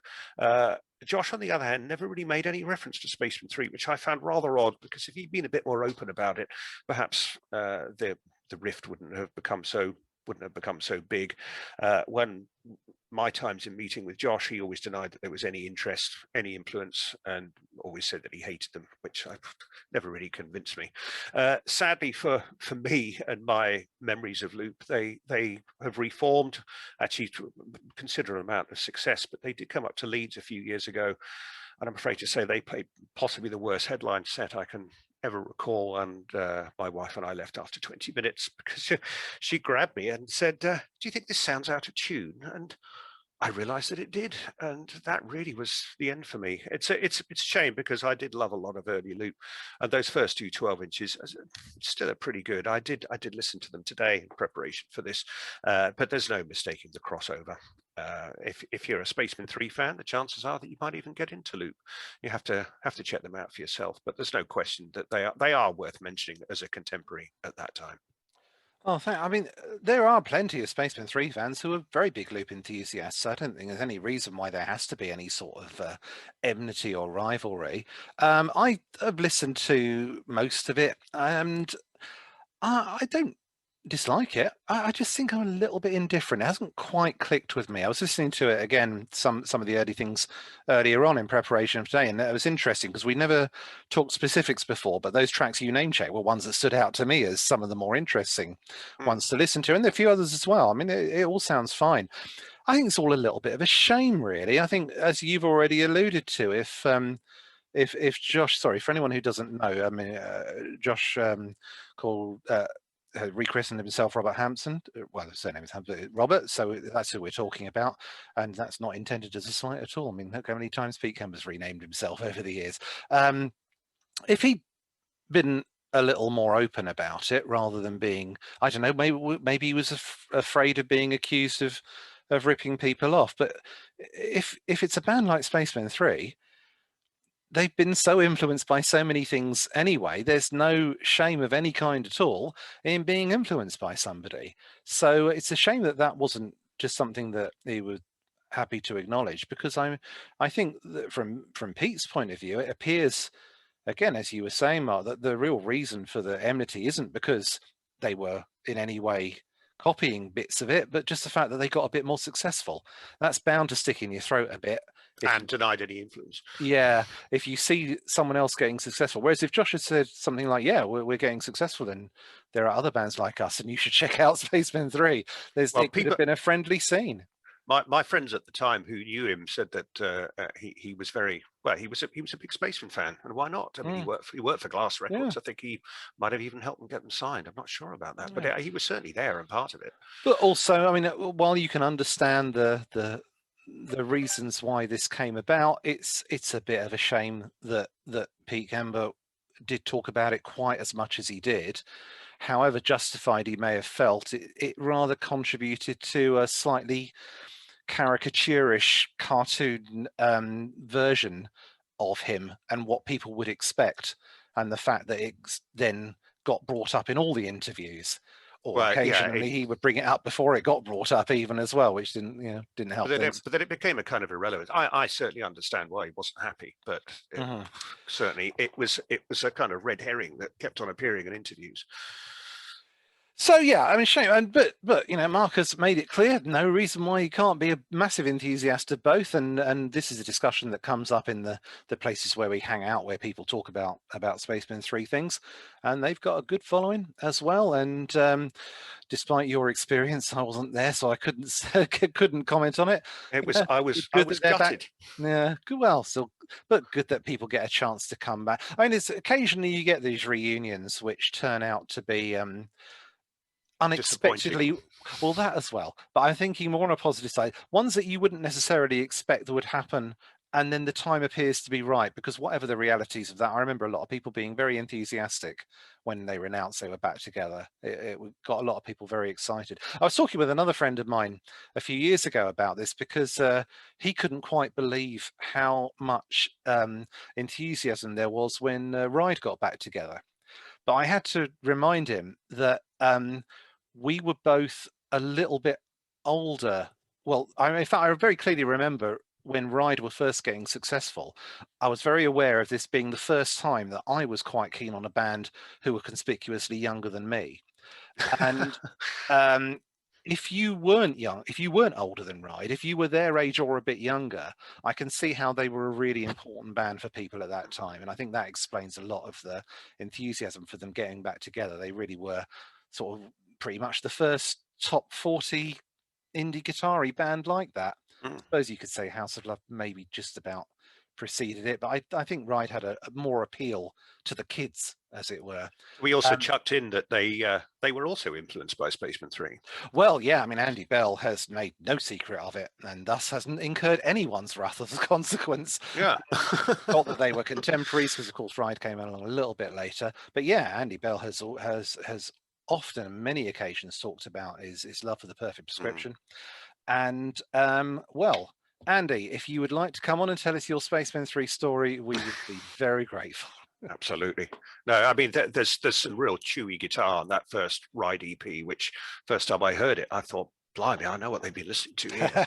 B: Josh, on the other hand, never really made any reference to Spacemen 3, which I found rather odd, because if he'd been a bit more open about it, perhaps the rift wouldn't have become so big. When my times in meeting with Josh, he always denied that there was any interest, any influence, and always said that he hated them, which never really convinced me. Sadly for me and my memories of Loop, they have reformed, actually to a considerable amount of success, but they did come up to Leeds a few years ago, and I'm afraid to say they played possibly the worst headline set I can ever recall, and my wife and I left after 20 minutes because she grabbed me and said, do you think this sounds out of tune? And I realized that it did, and that really was the end for me. It's a shame, because I did love a lot of early Loop, and those first two 12-inches still are pretty good. I did listen to them today in preparation for this, but there's no mistaking the crossover. If you're a Spacemen 3 fan, the chances are that you might even get into Loop. You have to check them out for yourself, but there's no question that they are worth mentioning as a contemporary at that time.
A: Oh, I mean, there are plenty of Spacemen 3 fans who are very big Loop enthusiasts. I don't think there's any reason why there has to be any sort of enmity or rivalry. I have listened to most of it, and I don't dislike it. I just think I'm a little bit indifferent. It hasn't quite clicked with me. I was listening to it again, some of the early things earlier on in preparation for today, and it was interesting because we never talked specifics before, but those tracks you name check were ones that stood out to me as some of the more interesting ones to listen to, and there are a few others as well. I mean, it all sounds fine. I think it's all a little bit of a shame, really. I think, as you've already alluded to, if Josh, sorry, for anyone who doesn't know, I mean, Josh called rechristened himself Robert Hampson. Well, the surname is Hampson, Robert, so that's who we're talking about, and that's not intended as a slight at all. I mean, look how many times Pete Kemper's renamed himself over the years. If he'd been a little more open about it, rather than being, I don't know, maybe he was afraid of being accused of ripping people off. But if it's a band like Spacemen 3, they've been so influenced by so many things anyway, there's no shame of any kind at all in being influenced by somebody. So it's a shame that wasn't just something that he was happy to acknowledge, because I think that from Pete's point of view, it appears, again, as you were saying, Mark, that the real reason for the enmity isn't because they were in any way copying bits of it, but just the fact that they got a bit more successful. That's bound to stick in your throat a bit.
B: And denied any influence.
A: Yeah, if you see someone else getting successful. Whereas if Josh had said something like, yeah, we're getting successful, then there are other bands like us and you should check out Spacemen 3. It could have been a friendly scene.
B: My friends at the time who knew him said that he was very well. He was a big Spaceman fan, and why not? I mean, he worked for Glass Records. Yeah. I think he might have even helped them get them signed. I'm not sure about that, but he was certainly there and part of it.
A: But also, I mean, while you can understand the reasons why this came about, it's a bit of a shame that Pete Kember did talk about it quite as much as he did. However justified he may have felt, it rather contributed to a slightly caricaturish cartoon version of him and what people would expect, and the fact that it then got brought up in all the interviews, or occasionally he would bring it up before it got brought up even as well, which didn't help.
B: But then it became a kind of irrelevant. I certainly understand why he wasn't happy, but certainly it was a kind of red herring that kept on appearing in interviews.
A: So yeah, I mean, shame, but Mark has made it clear no reason why you can't be a massive enthusiast of both, and this is a discussion that comes up in the places where we hang out, where people talk about Spacemen 3 things, and they've got a good following as well. And despite your experience, I wasn't there, so I couldn't comment on it.
B: It was I was gutted.
A: Yeah, good. Well, still, but good that people get a chance to come back. I mean, it's occasionally you get these reunions which turn out to be unexpectedly, well, that as well, but I'm thinking more on a positive side, ones that you wouldn't necessarily expect that would happen, and then the time appears to be right, because whatever the realities of that, I remember a lot of people being very enthusiastic when they were announced they were back together. It got a lot of people very excited. I was talking with another friend of mine a few years ago about this, because he couldn't quite believe how much enthusiasm there was when Ride got back together. But I had to remind him that we were both a little bit older. Well, in fact, I very clearly remember when Ride were first getting successful, I was very aware of this being the first time that I was quite keen on a band who were conspicuously younger than me. And if you weren't older than Ride, if you were their age or a bit younger, I can see how they were a really important band for people at that time. And I think that explains a lot of the enthusiasm for them getting back together. They really were sort of pretty much the first top 40 indie guitar-y band like that. I suppose you could say House of Love maybe just about preceded it, but I think Ride had a more appeal to the kids, as it were.
B: We also chucked in that they were also influenced by Spacemen 3.
A: Well, yeah, I mean, Andy Bell has made no secret of it, and thus hasn't incurred anyone's wrath as a consequence.
B: Yeah.
A: Not that they were contemporaries, because of course Ride came along a little bit later. But yeah, Andy Bell has often, on many occasions, talked about his love for The Perfect Prescription. And well, Andy, if you would like to come on and tell us your Spacemen 3 story, we would be very grateful.
B: Absolutely. No, I mean, there's some real chewy guitar on that first Ride EP, which first time I heard it, I thought, blimey, I know what they've been listening to here.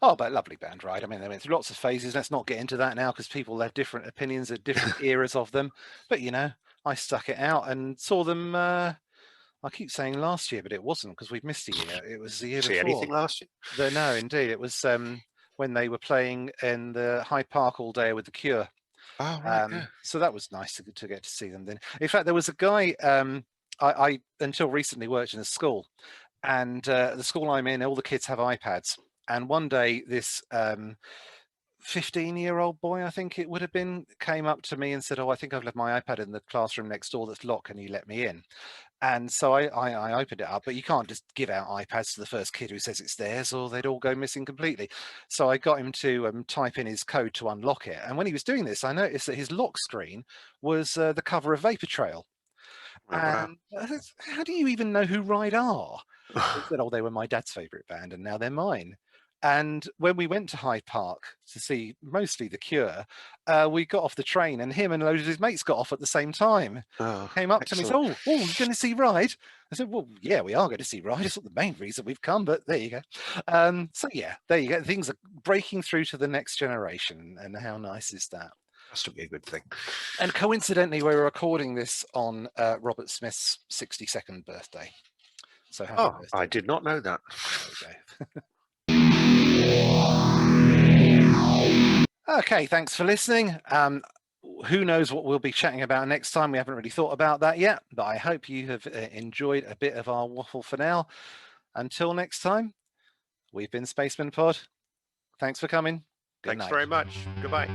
A: Oh, but lovely band, Ride. I mean, they went through lots of phases. Let's not get into that now, because people have different opinions at different eras of them. But, I stuck it out and saw them, I keep saying last year, but it wasn't, because we've missed a year. It was the year before.
B: See anything last year?
A: No, indeed. It was when they were playing in the Hyde Park all day with The Cure.
B: Oh, right. Yeah.
A: So that was nice to get to see them then. In fact, there was a guy, I until recently worked in a school, and the school I'm in, all the kids have iPads. And one day this 15-year-old boy, I think it would have been, came up to me and said, "Oh, I think I've left my iPad in the classroom next door that's locked. Can you let me in?" And so I opened it up, but you can't just give out iPads to the first kid who says it's theirs, or they'd all go missing completely. So I got him to type in his code to unlock it. And when he was doing this, I noticed that his lock screen was the cover of Vapor Trail. And I said, how do you even know who Ride are? He said, "Oh, they were my dad's favourite band, and now they're mine." And when we went to Hyde Park to see mostly The Cure, we got off the train and him and loads of his mates got off at the same time. Came up to me and said, oh, you're going to see Ride? I said, well, yeah, we are going to see Ride. It's not the main reason we've come, but there you go. So yeah, there you go. Things are breaking through to the next generation. And how nice is that?
B: Has to be a good thing.
A: And coincidentally, we're recording this on Robert Smith's 62nd birthday. So happy birthday.
B: I did not know that.
A: Okay, thanks for listening. Who knows what we'll be chatting about next time? We haven't really thought about that yet, but I hope you have enjoyed a bit of our waffle for now. Until next time, we've been Spacemen Pod. Thanks for coming.
B: Thanks very much. Goodbye.